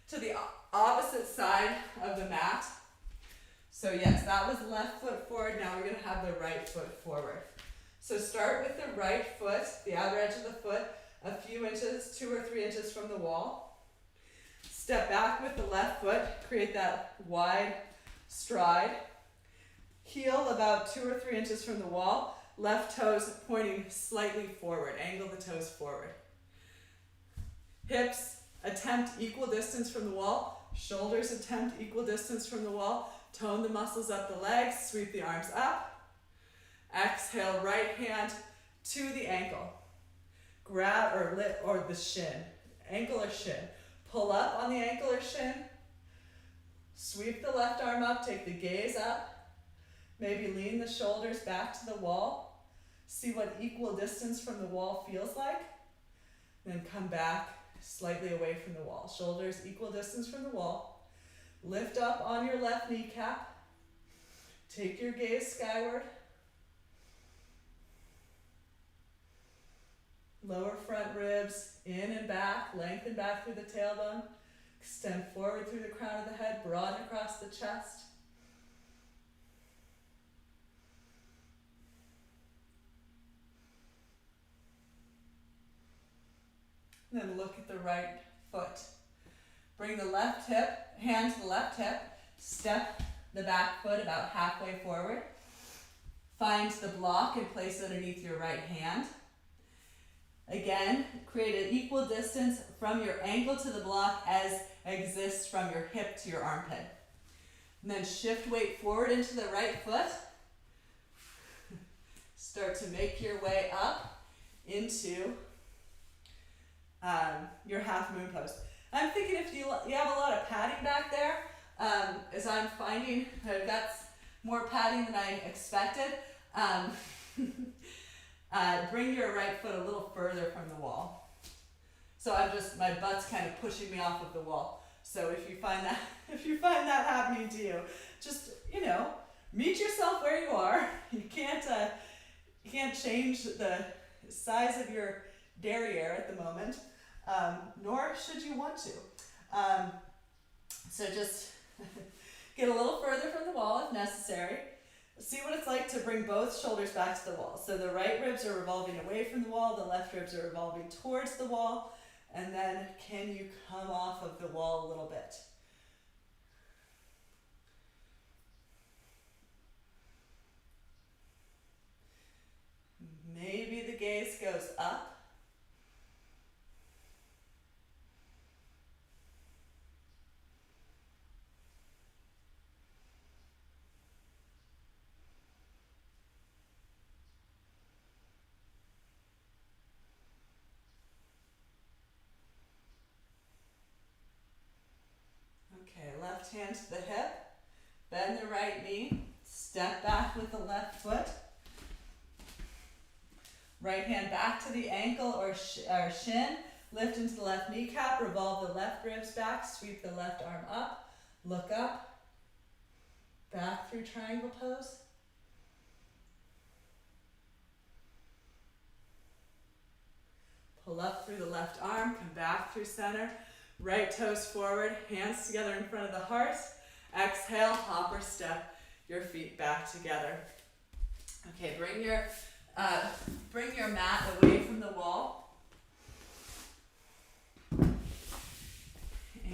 to the opposite side of the mat. So yes, that was left foot forward. Now we're going to have the right foot forward. So start with the right foot, the outer edge of the foot, a few inches, 2 or 3 inches from the wall. Step back with the left foot, create that wide stride. Heel about 2 or 3 inches from the wall, left toes pointing slightly forward, angle the toes forward. Hips attempt equal distance from the wall, shoulders attempt equal distance from the wall, tone the muscles up the legs, sweep the arms up. Exhale, right hand to the ankle. Grab or the shin, ankle or shin. Pull up on the ankle or shin. Sweep the left arm up, take the gaze up. Maybe lean the shoulders back to the wall. See what equal distance from the wall feels like. Then come back slightly away from the wall. Shoulders equal distance from the wall. Lift up on your left kneecap. Take your gaze skyward. Lower front ribs in and back, lengthen back through the tailbone. Extend forward through the crown of the head, broaden across the chest. Then look at the right foot. Bring the left hip, hand to the left hip, step the back foot about halfway forward. Find the block and place it underneath your right hand. Again, create an equal distance from your ankle to the block as exists from your hip to your armpit. And then shift weight forward into the right foot. Start to make your way up into your half moon pose. I'm thinking if you have a lot of padding back there, as I'm finding I've got more padding than I expected, bring your right foot a little further from the wall. So my butt's kind of pushing me off of the wall. So if you find that happening to you, just, meet yourself where you are. You can't change the size of your derriere at the moment, nor should you want to. So just get a little further from the wall if necessary. See what it's like to bring both shoulders back to the wall. So the right ribs are revolving away from the wall, the left ribs are revolving towards the wall, and then can you come off of the wall a little bit? Maybe the gaze goes up. Okay, left hand to the hip, bend the right knee, step back with the left foot. Right hand back to the ankle or shin, lift into the left kneecap, revolve the left ribs back, sweep the left arm up, look up, back through triangle pose. Pull up through the left arm, come back through center, right toes forward, hands together in front of the heart. Exhale, hop or step your feet back together. Okay, bring your mat away from the wall.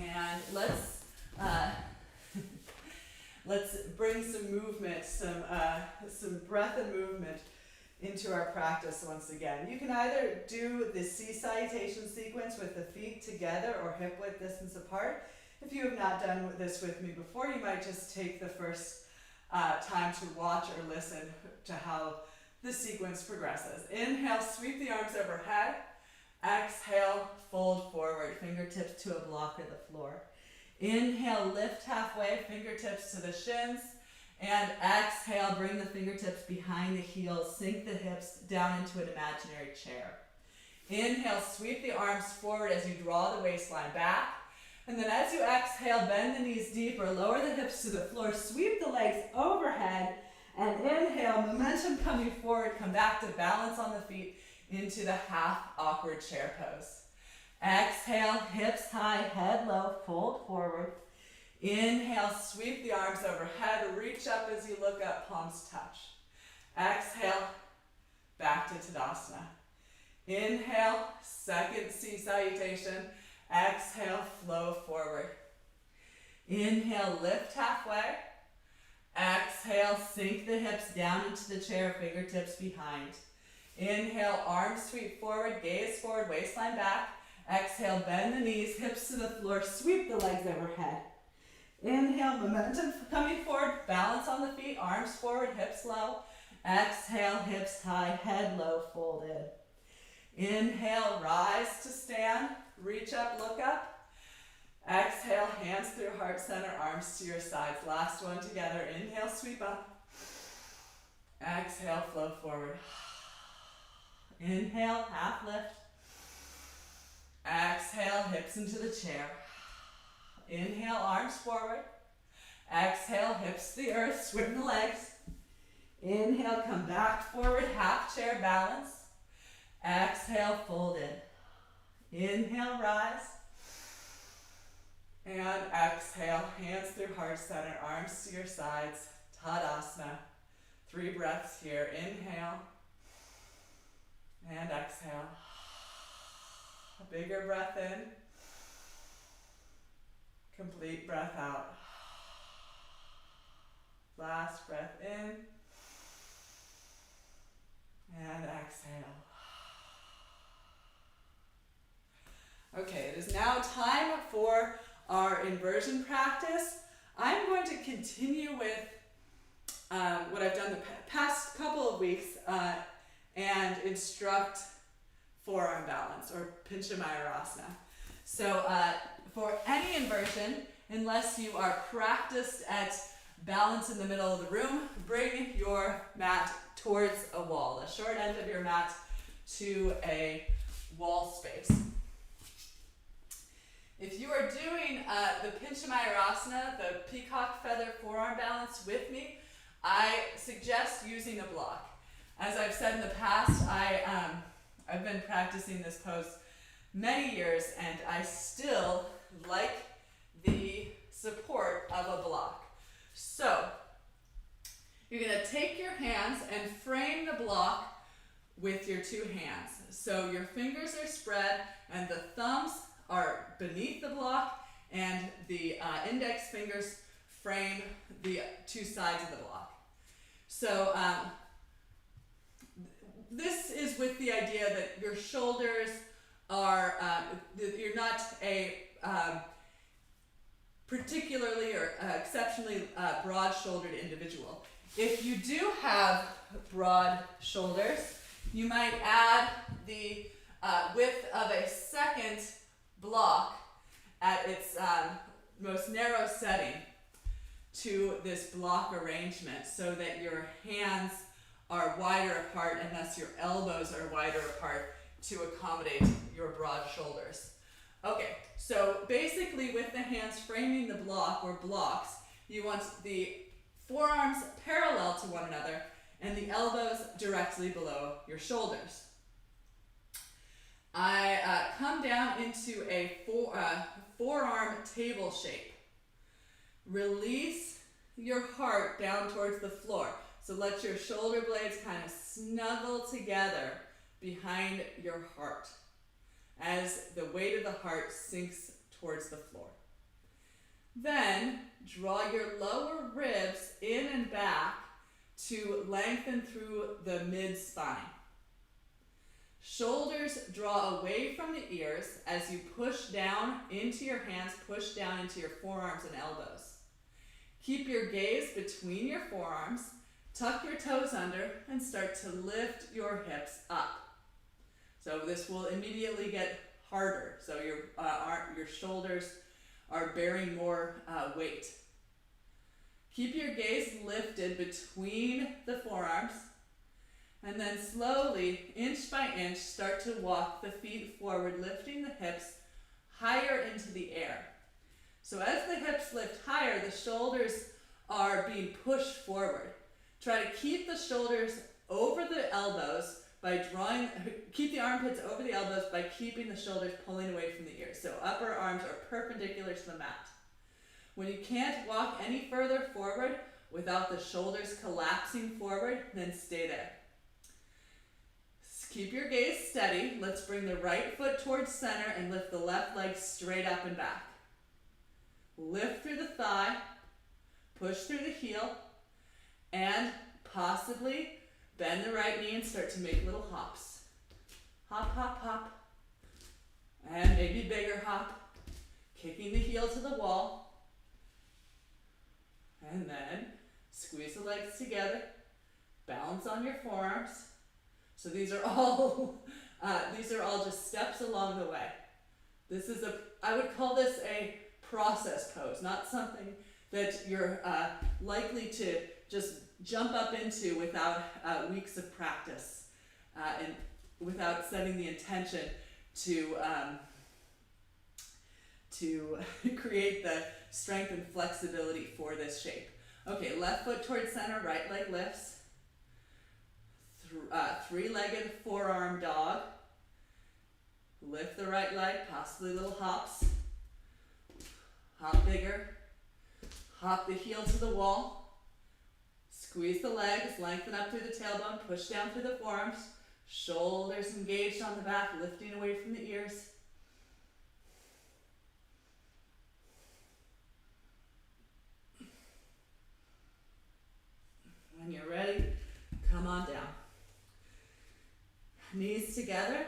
And let's bring some movement, some breath and movement into our practice once again. You can either do the C salutation sequence with the feet together or hip width distance apart. If you have not done this with me before, you might just take the first time to watch or listen to how the sequence progresses. Inhale, sweep the arms overhead. Exhale, fold forward, fingertips to a block or the floor. Inhale, lift halfway, fingertips to the shins. And exhale, bring the fingertips behind the heels, sink the hips down into an imaginary chair. Inhale, sweep the arms forward as you draw the waistline back. And then as you exhale, bend the knees deeper, lower the hips to the floor, sweep the legs overhead, and inhale, momentum coming forward, come back to balance on the feet into the half awkward chair pose. Exhale, hips high, head low, fold forward. Inhale, sweep the arms overhead, reach up as you look up, palms touch. Exhale, back to Tadasana. Inhale, second C salutation. Exhale, flow forward. Inhale, lift halfway. Exhale, sink the hips down into the chair, fingertips behind. Inhale, arms sweep forward, gaze forward, waistline back. Exhale, bend the knees, hips to the floor, sweep the legs overhead. Inhale, momentum coming forward, balance on the feet, arms forward, hips low. Exhale, hips high, head low, fold in. Inhale, rise to stand, reach up, look up. Exhale, hands through heart center, arms to your sides. Last one together. Inhale, sweep up. Exhale, flow forward. Inhale, half lift. Exhale, hips into the chair. Inhale, arms forward. Exhale, hips to the earth, swing the legs. Inhale, come back forward, half chair balance. Exhale, fold in. Inhale, rise. And exhale, hands through heart center, arms to your sides, Tadasana. 3 breaths here. Inhale and exhale. A bigger breath in. Complete breath out. Last breath in. And exhale. Okay, it is now time for our inversion practice. I'm going to continue with what I've done the past couple of weeks and instruct forearm balance or Pinchamayurasana. So for any inversion, unless you are practiced at balance in the middle of the room, bring your mat towards a wall, the short end of your mat to a wall space. If you are doing the Pinchamayurasana, the peacock feather forearm balance with me, I suggest using a block. As I've said in the past, I've been practicing this pose many years and I still like the support of a block. So, you're going to take your hands and frame the block with your 2 hands. So your fingers are spread and the thumbs are beneath the block and the index fingers frame the 2 sides of the block. So this is with the idea that your shoulders are, you're not a particularly or exceptionally broad-shouldered individual. If you do have broad shoulders, you might add the width of a second block at its most narrow setting to this block arrangement so that your hands are wider apart and thus your elbows are wider apart to accommodate your broad shoulders. Okay, so basically with the hands framing the block or blocks, you want the forearms parallel to one another and the elbows directly below your shoulders. I come down into a forearm table shape. Release your heart down towards the floor. So let your shoulder blades kind of snuggle together behind your heart as the weight of the heart sinks towards the floor. Then draw your lower ribs in and back to lengthen through the mid-spine. Shoulders draw away from the ears as you push down into your hands, push down into your forearms and elbows. Keep your gaze between your forearms, tuck your toes under, and start to lift your hips up. So this will immediately get harder. So your shoulders are bearing more weight. Keep your gaze lifted between the forearms, and then slowly, inch by inch, start to walk the feet forward, lifting the hips higher into the air. So as the hips lift higher, the shoulders are being pushed forward. Try to keep the shoulders over the elbows by keep the armpits over the elbows by keeping the shoulders pulling away from the ears. So upper arms are perpendicular to the mat. When you can't walk any further forward without the shoulders collapsing forward, then stay there. Keep your gaze steady. Let's bring the right foot towards center and lift the left leg straight up and back. Lift through the thigh, push through the heel, and possibly bend the right knee and start to make little hops. Hop, hop, hop. And maybe bigger hop. Kicking the heel to the wall. And then squeeze the legs together. Balance on your forearms. So these are all just steps along the way. I would call this a process pose, not something that you're likely to just jump up into without weeks of practice and without setting the intention to create the strength and flexibility for this shape. Okay, left foot towards center, right leg lifts. Three-legged forearm dog. Lift the right leg, possibly little hops. Hop bigger. Hop the heel to the wall. Squeeze the legs, lengthen up through the tailbone, push down through the forearms. Shoulders engaged on the back, lifting away from the ears. When you're ready, come on down. Knees together.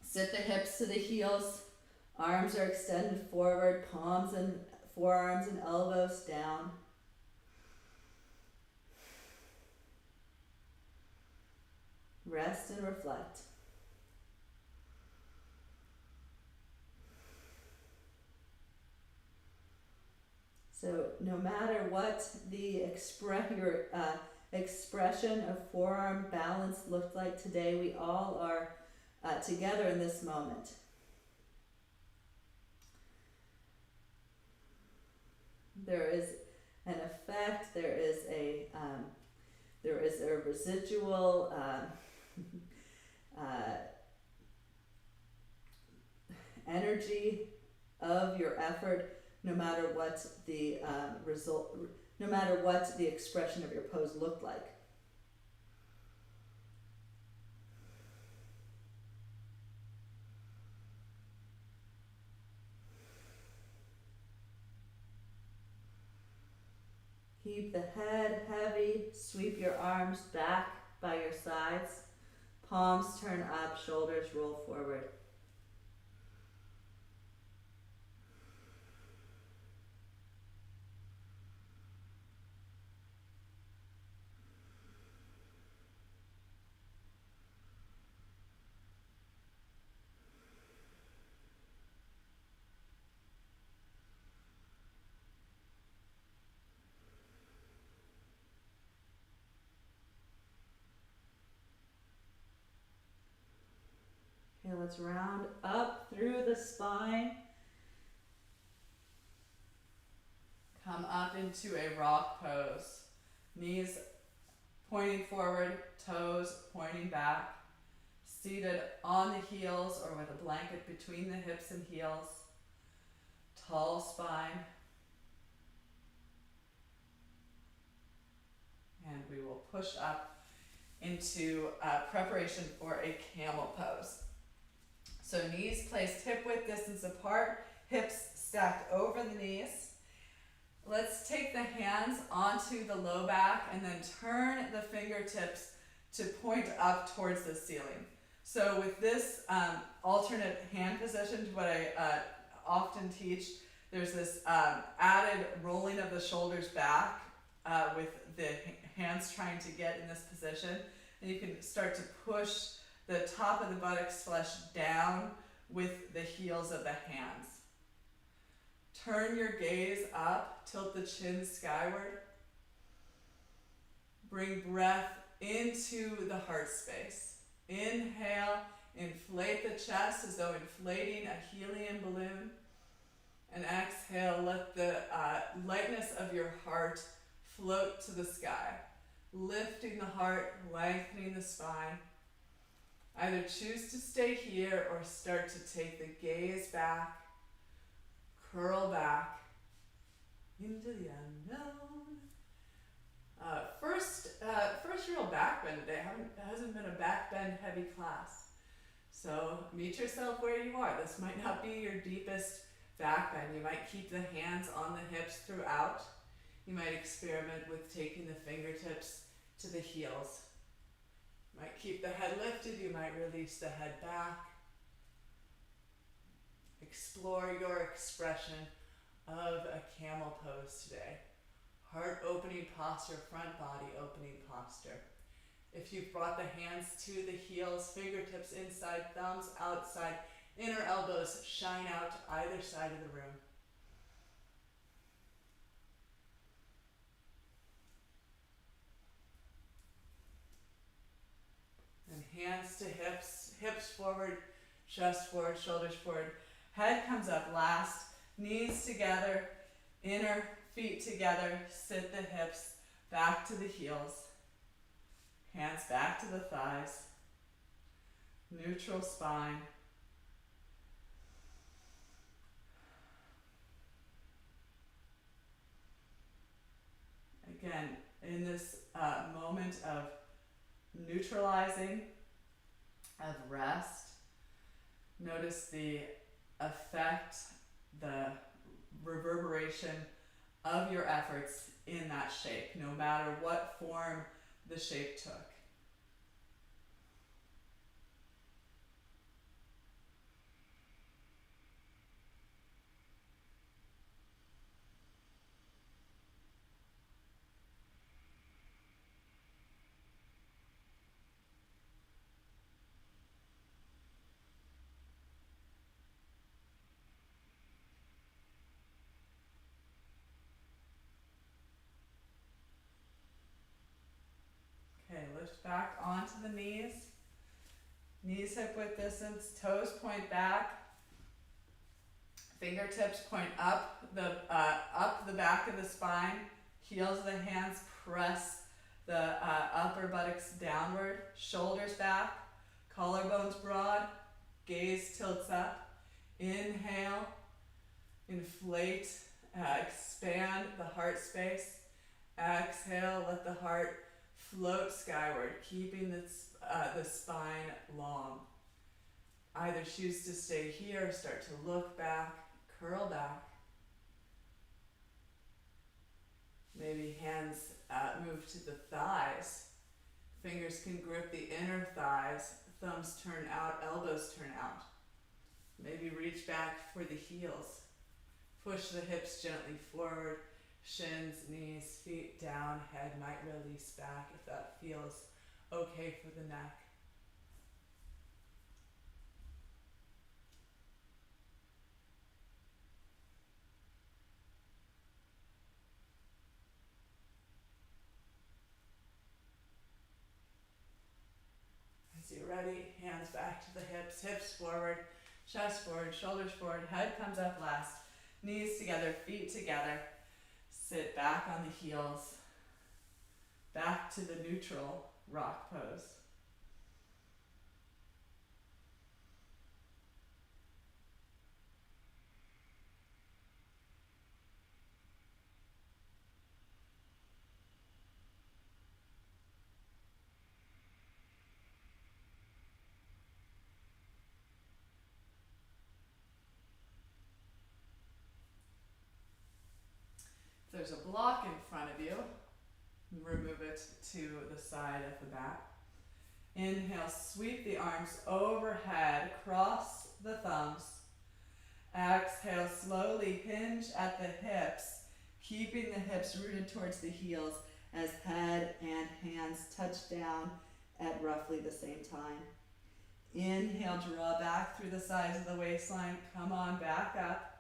Sit the hips to the heels. Arms are extended forward, palms and forearms and elbows down. Rest and reflect. So no matter what the expression of forearm balance looked like today, we all are together in this moment. There is an effect, there is a residual energy of your effort, no matter what the no matter what the expression of your pose looked like. Keep the head heavy, sweep your arms back by your sides, palms turn up, shoulders roll forward. let's round up through the spine. Come up into a rock pose. Knees pointing forward, toes pointing back. Seated on the heels or with a blanket between the hips and heels. Tall spine. And we will push up into preparation for a camel pose. So knees placed hip width distance apart, hips stacked over the knees. Let's take the hands onto the low back and then turn the fingertips to point up towards the ceiling. So with this alternate hand position to what I often teach, there's this added rolling of the shoulders back with the hands trying to get in this position. And you can start to push the top of the buttocks flesh down with the heels of the hands. Turn your gaze up, tilt the chin skyward. Bring breath into the heart space. Inhale, inflate the chest as though inflating a helium balloon. And exhale, let the lightness of your heart float to the sky. Lifting the heart, lengthening the spine. Either choose to stay here or start to take the gaze back, curl back into the unknown. First real back bend today. It hasn't been a back bend heavy class. So meet yourself where you are. This might not be your deepest back bend. You might keep the hands on the hips throughout. You might experiment with taking the fingertips to the heels. You might keep the head lifted. You might release the head back. Explore your expression of a camel pose today. Heart opening posture, front body opening posture. If you've brought the hands to the heels, fingertips inside, thumbs outside, inner elbows shine out to either side of the room. And hands to hips, hips forward, chest forward, shoulders forward. Head comes up last, knees together, inner feet together, sit the hips back to the heels. Hands back to the thighs. Neutral spine. Again, in this moment of neutralizing, of rest, notice the effect, the reverberation of your efforts in that shape, no matter what form the shape took. Okay, lift back onto the knees. Knees hip width distance, toes point back. Fingertips point up the back of the spine. Heels of the hands press the upper buttocks downward. Shoulders back. Collarbones broad. Gaze tilts up. Inhale. Inflate. Expand the heart space. Exhale. Let the heart float skyward, keeping the spine long. Either choose to stay here, start to look back, curl back. Maybe hands move to the thighs. Fingers can grip the inner thighs, thumbs turn out, elbows turn out. Maybe reach back for the heels. Push the hips gently forward. Shins, knees, feet down, head might release back if that feels okay for the neck. As you're ready, hands hands back to the hips, hips forward, chest forward, shoulders forward, head comes up last, knees together, feet together. Sit back on the heels, back to the neutral rock pose. If there's a block in front of you, remove it to the side of the mat. Inhale, sweep the arms overhead, cross the thumbs. Exhale, slowly hinge at the hips, keeping the hips rooted towards the heels as head and hands touch down at roughly the same time. Inhale, draw back through the sides of the waistline, come on back up.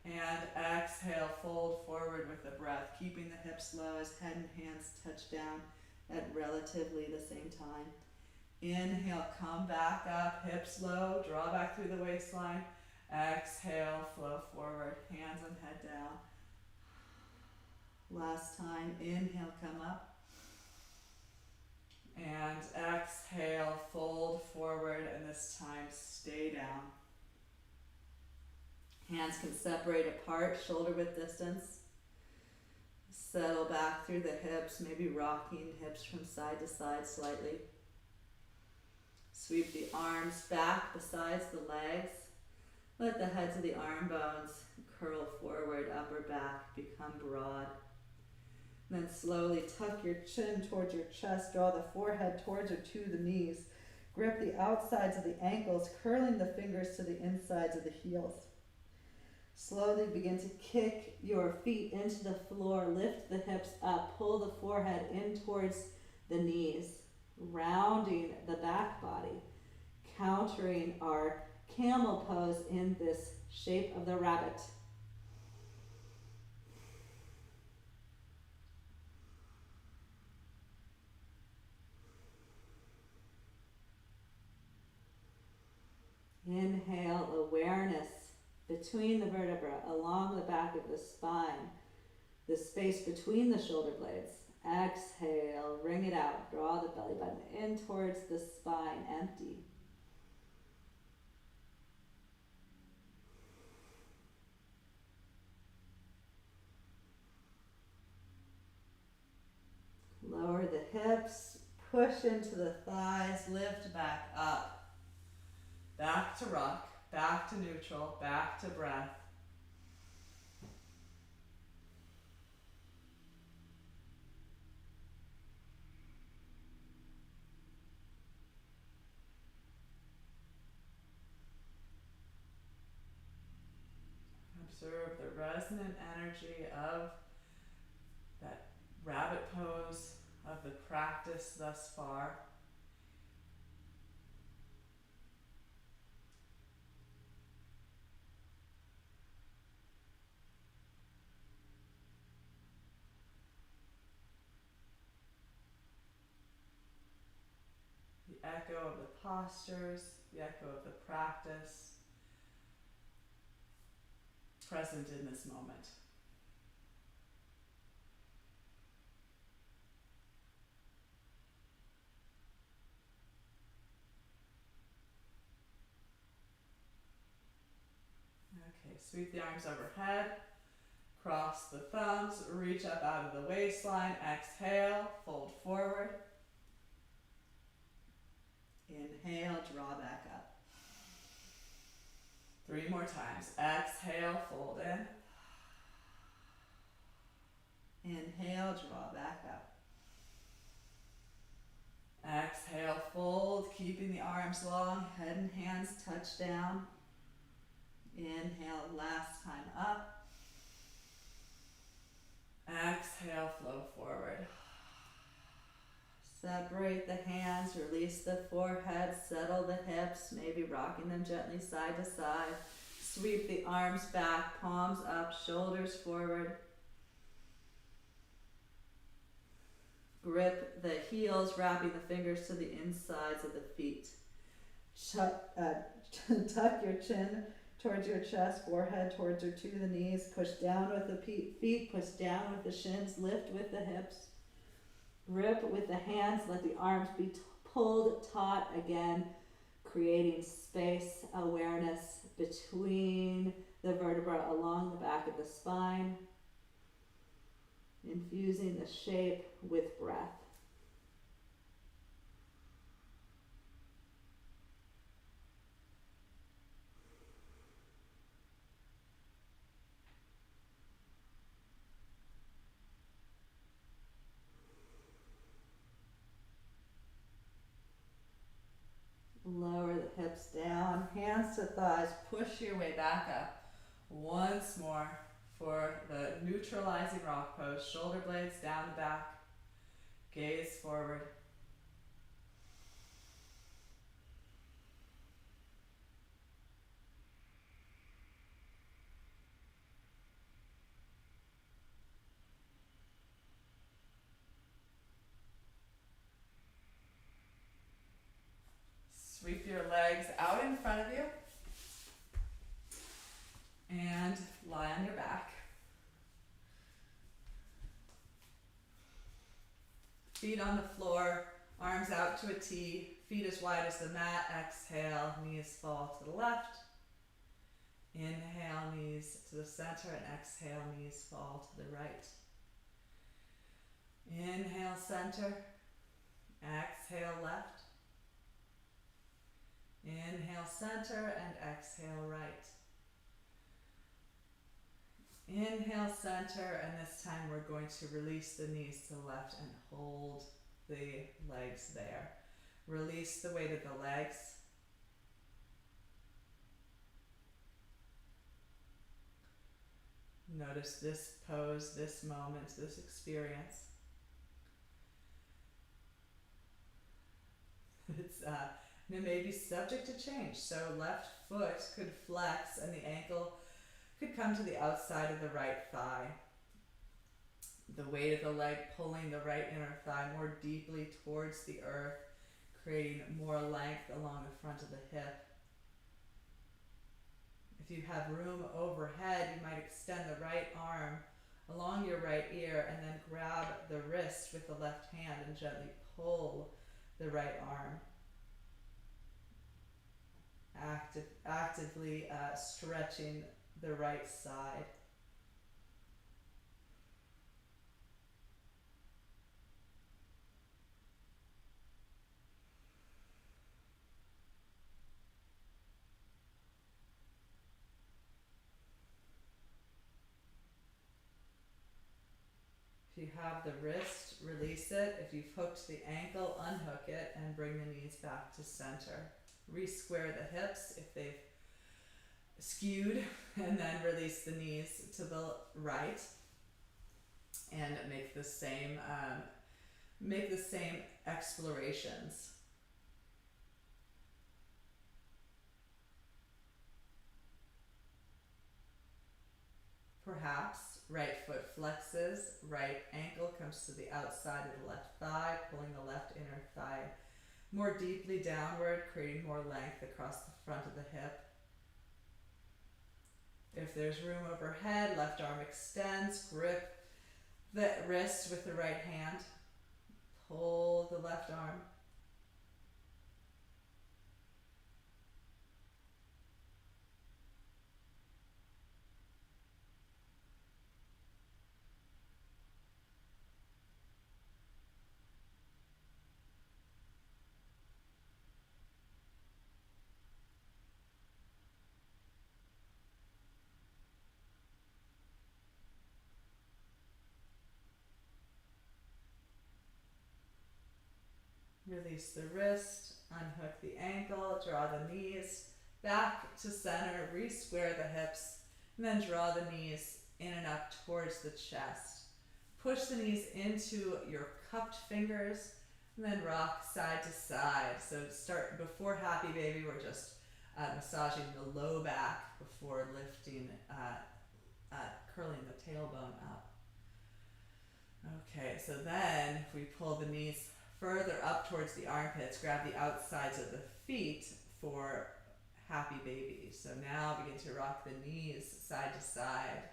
And exhale, fold forward with the breath, keeping the hips low as head and hands touch down at relatively the same time. Inhale, come back up, hips low, draw back through the waistline. Exhale, flow forward, hands and head down. Last time, inhale, come up. And exhale, fold forward, and this time stay down. Hands can separate apart, shoulder width distance. Settle back through the hips, maybe rocking hips from side to side slightly. Sweep the arms back besides the legs. Let the heads of the arm bones curl forward, upper back, become broad. Then slowly tuck your chin towards your chest, draw the forehead towards or to the knees. Grip the outsides of the ankles, curling the fingers to the insides of the heels. Slowly begin to kick your feet into the floor, lift the hips up, pull the forehead in towards the knees, rounding the back body, countering our camel pose in this shape of the rabbit. Inhale, awareness between the vertebra, along the back of the spine, the space between the shoulder blades. Exhale, wring it out, draw the belly button in towards the spine, empty. Lower the hips, push into the thighs, lift back up. Back to rock, back to neutral, back to breath. Observe the resonant energy of that rabbit pose, of the practice thus far. The echo of the postures, the echo of the practice, present in this moment. Okay, sweep the arms overhead, cross the thumbs, reach up out of the waistline, exhale, fold forward. Inhale, draw back up. 3 more times. Exhale, fold in. Inhale, draw back up. Exhale, fold, keeping the arms long, head and hands touch down. Inhale, last time up. Exhale, flow forward. Separate the hands, release the forehead, settle the hips, maybe rocking them gently side to side. Sweep the arms back, palms up, shoulders forward. Grip the heels, wrapping the fingers to the insides of the feet. Tuck your chin towards your chest, forehead towards or to the knees. Push down with the feet, push down with the shins, lift with the hips. Grip with the hands, let the arms be pulled taut again, creating space awareness between the vertebra along the back of the spine, infusing the shape with breath. Lower the hips down, hands to thighs, push your way back up. Once more for the neutralizing rock pose. Shoulder blades down the back, gaze forward. Sweep your legs out in front of you and lie on your back. Feet on the floor, arms out to a T, feet as wide as the mat. Exhale, knees fall to the left. Inhale, knees to the center, and exhale, knees fall to the right. Inhale, center. Exhale, left. Inhale, center, and exhale, right. Inhale, center, and this time we're going to release the knees to the left and hold the legs there. Release the weight of the legs. Notice this pose, this moment, this experience. It may be subject to change. So left foot could flex and the ankle could come to the outside of the right thigh. The weight of the leg pulling the right inner thigh more deeply towards the earth, creating more length along the front of the hip. If you have room overhead, you might extend the right arm along your right ear and then grab the wrist with the left hand and gently pull the right arm. Actively stretching the right side. If you have the wrist, release it. If you've hooked the ankle, unhook it and bring the knees back to center. Re-square the hips if they've skewed, and then release the knees to the right and make the same explorations. Perhaps right foot flexes, right ankle comes to the outside of the left thigh, pulling the left inner thigh more deeply downward, creating more length across the front of the hip. If there's room overhead, left arm extends, grip the wrist with the right hand, pull the left arm. Release the wrist, unhook the ankle, draw the knees back to center, re-square the hips, and then draw the knees in and up towards the chest. Push the knees into your cupped fingers, and then rock side to side. So start before Happy Baby, we're just massaging the low back before lifting, curling the tailbone up. Okay, so then if we pull the knees further up towards the armpits, grab the outsides of the feet, for happy baby. So now begin to rock the knees side to side.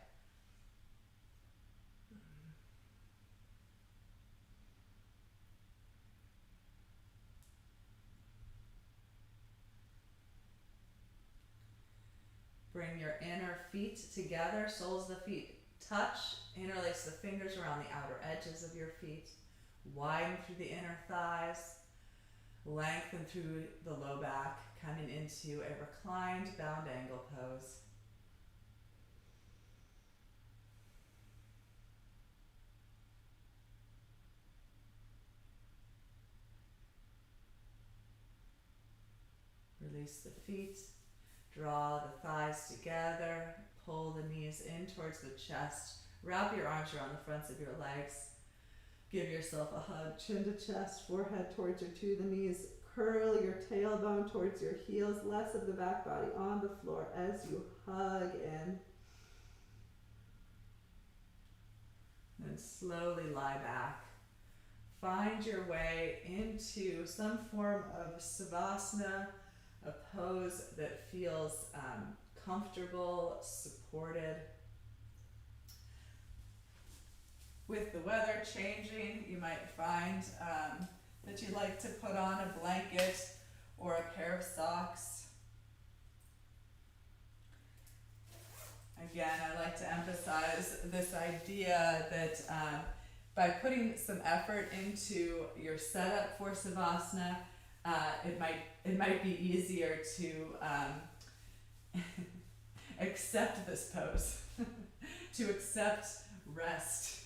Bring your inner feet together, soles of the feet touch, interlace the fingers around the outer edges of your feet, widen through the inner thighs, lengthen through the low back, coming into a reclined bound angle pose. Release the feet, draw the thighs together, pull the knees in towards the chest, wrap your arms around the fronts of your legs, give yourself a hug, chin to chest, forehead towards your to the knees, curl your tailbone towards your heels, less of the back body on the floor as you hug in. And slowly lie back. Find your way into some form of savasana, a pose that feels comfortable, supported. With the weather changing, you might find that you'd like to put on a blanket or a pair of socks. Again, I like to emphasize this idea that by putting some effort into your setup for savasana, it might be easier to accept this pose, to accept rest.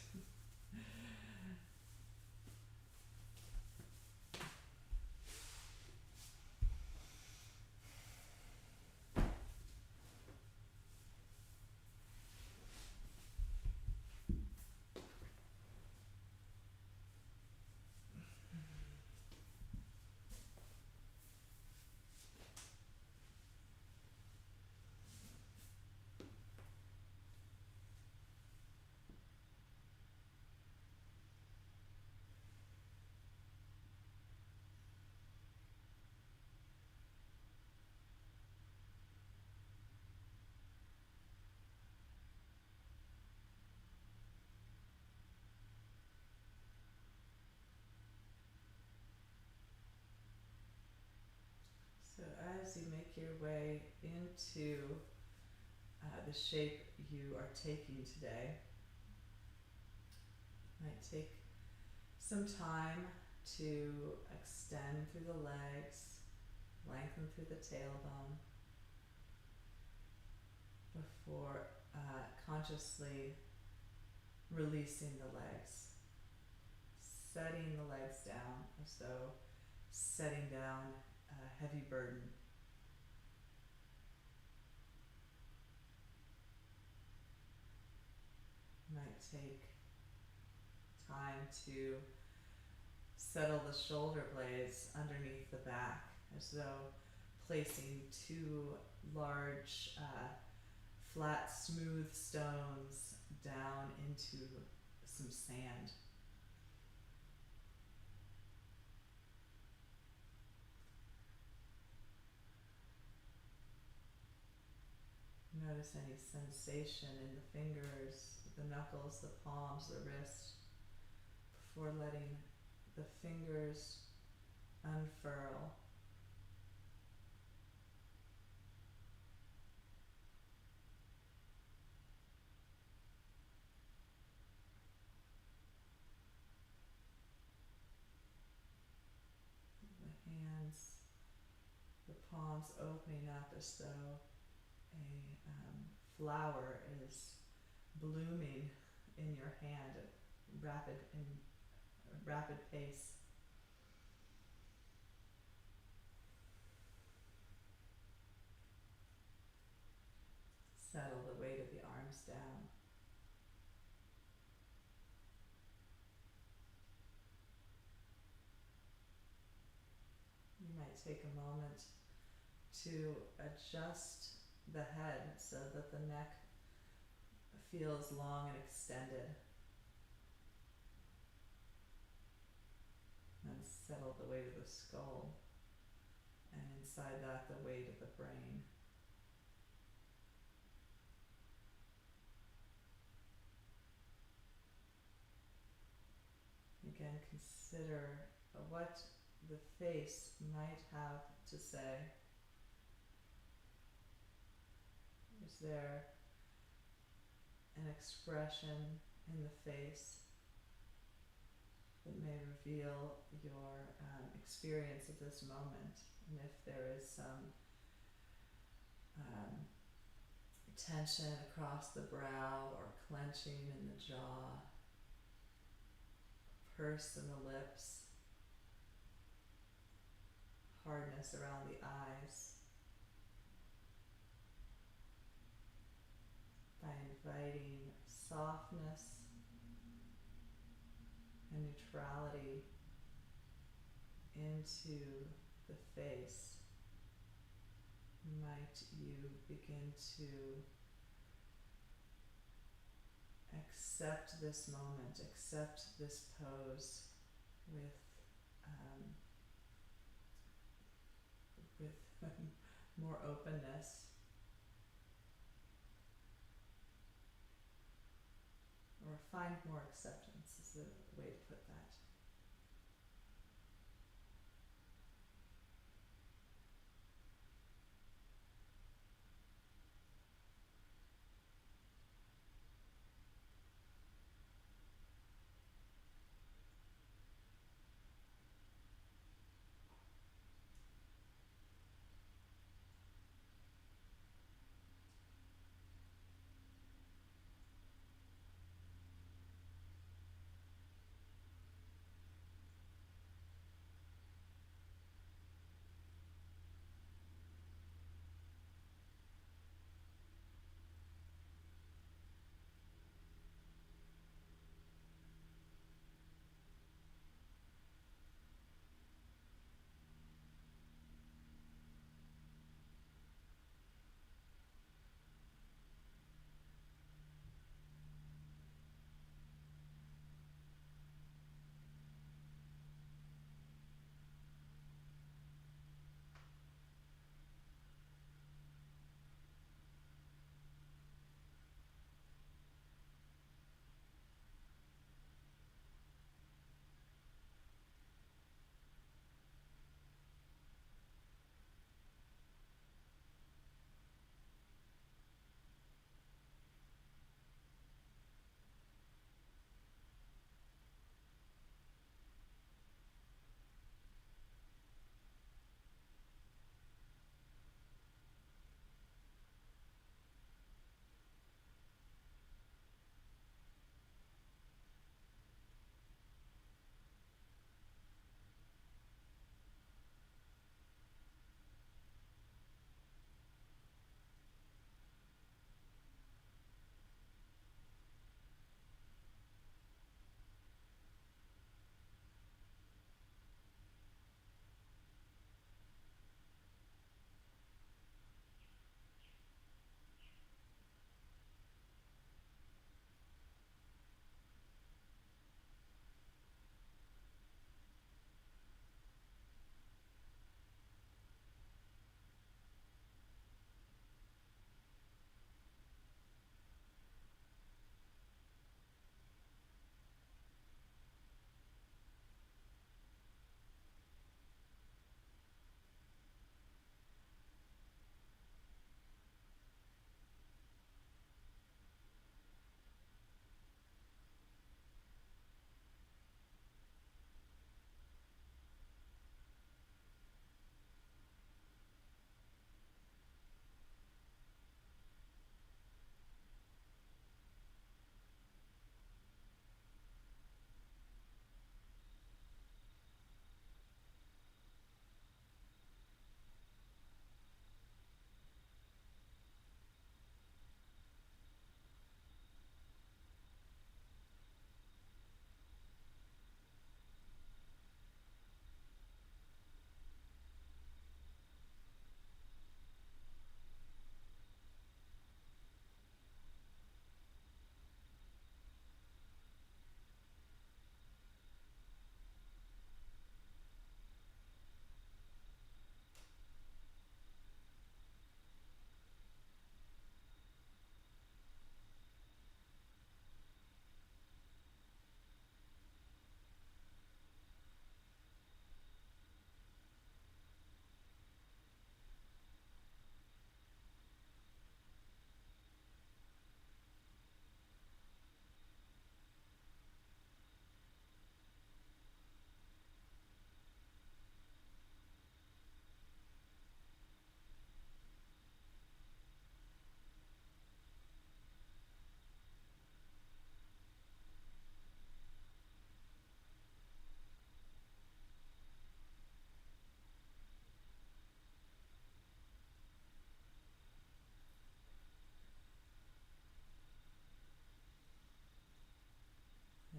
So as you make your way into the shape you are taking today, might take some time to extend through the legs, lengthen through the tailbone before consciously releasing the legs, setting the legs down as though setting down a heavy burden. You might take time to settle the shoulder blades underneath the back as though placing two large flat smooth stones down into some sand. Notice any sensation in the fingers, the knuckles, the palms, the wrist, before letting the fingers unfurl. The hands, the palms opening up as though a flower is blooming in your hand at rapid pace. Settle the weight of the arms down. You might take a moment to adjust the head so that the neck feels long and extended. And settle the weight of the skull and inside that, the weight of the brain. Again, consider what the face might have to say. Is there an expression in the face that may reveal your experience of this moment? And if there is some tension across the brow or clenching in the jaw, purse in the lips, hardness around the eyes, by inviting softness and neutrality into the face, might you begin to accept this moment, accept this pose with more openness, or find more acceptance is the way to put that.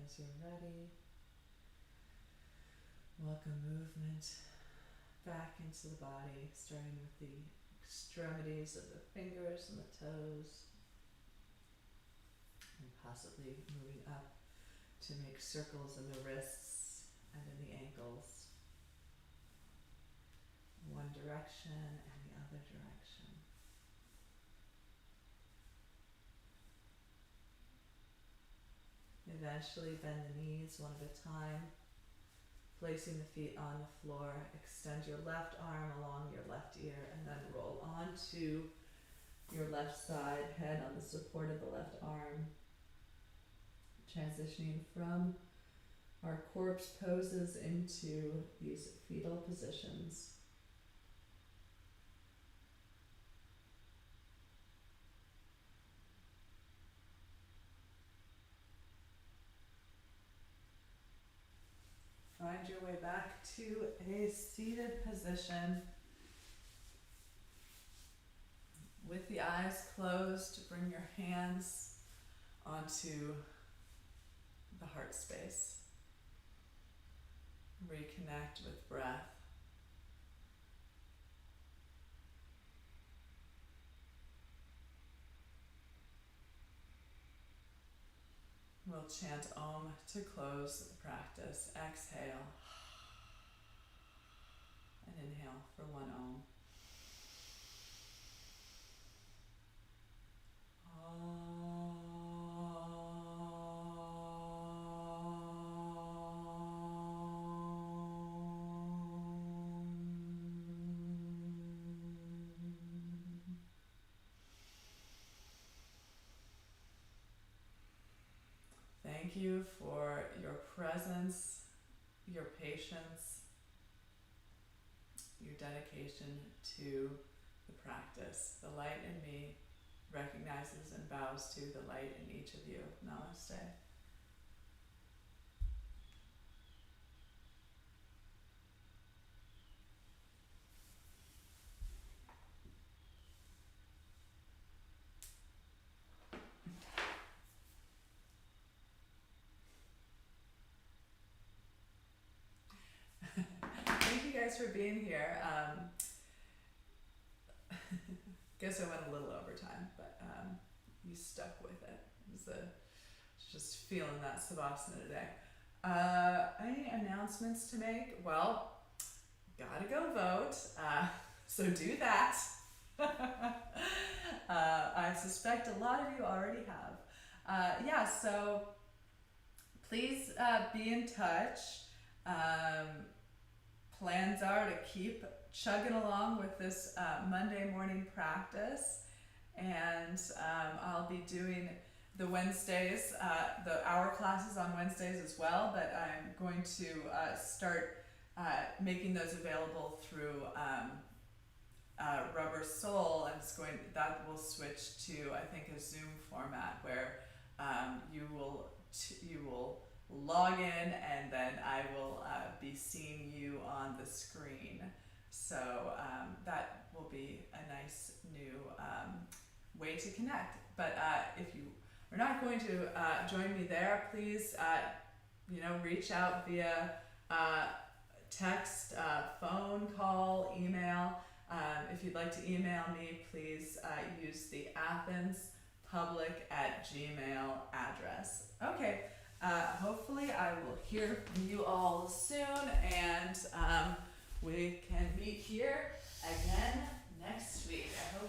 as you're ready, welcome movement back into the body, starting with the extremities of the fingers and the toes, and possibly moving up to make circles in the wrists and in the ankles, one direction and the other direction. Eventually bend the knees one at a time, placing the feet on the floor. Extend your left arm along your left ear and then roll onto your left side, head on the support of the left arm. Transitioning from our corpse poses into these fetal positions. Find your way back to a seated position with the eyes closed. Bring your hands onto the heart space. Reconnect with breath. We'll chant Om to close the practice. Exhale and inhale for one Om. Thank you for your presence, your patience, your dedication to the practice. The light in me recognizes and bows to the light in each of you. Namaste. Thank you guys for being here. Guess I went a little over time, but you stuck with it. It was just feeling that savasana today. Any announcements to make? Well, gotta go vote, so do that. I suspect a lot of you already have. So please be in touch. Plans are to keep chugging along with this Monday morning practice, and I'll be doing the Wednesdays, the hour classes on Wednesdays as well, but I'm going to start making those available through Rubber Soul, and that will switch to, I think, a Zoom format where you will log in, and then I will be seeing you on the screen. So that will be a nice new way to connect. But if you are not going to join me there, please reach out via text, phone call, email. If you'd like to email me, please use the athenspublic@gmail address. Okay. Hopefully I will hear from you all soon, and we can meet here again next week. I hope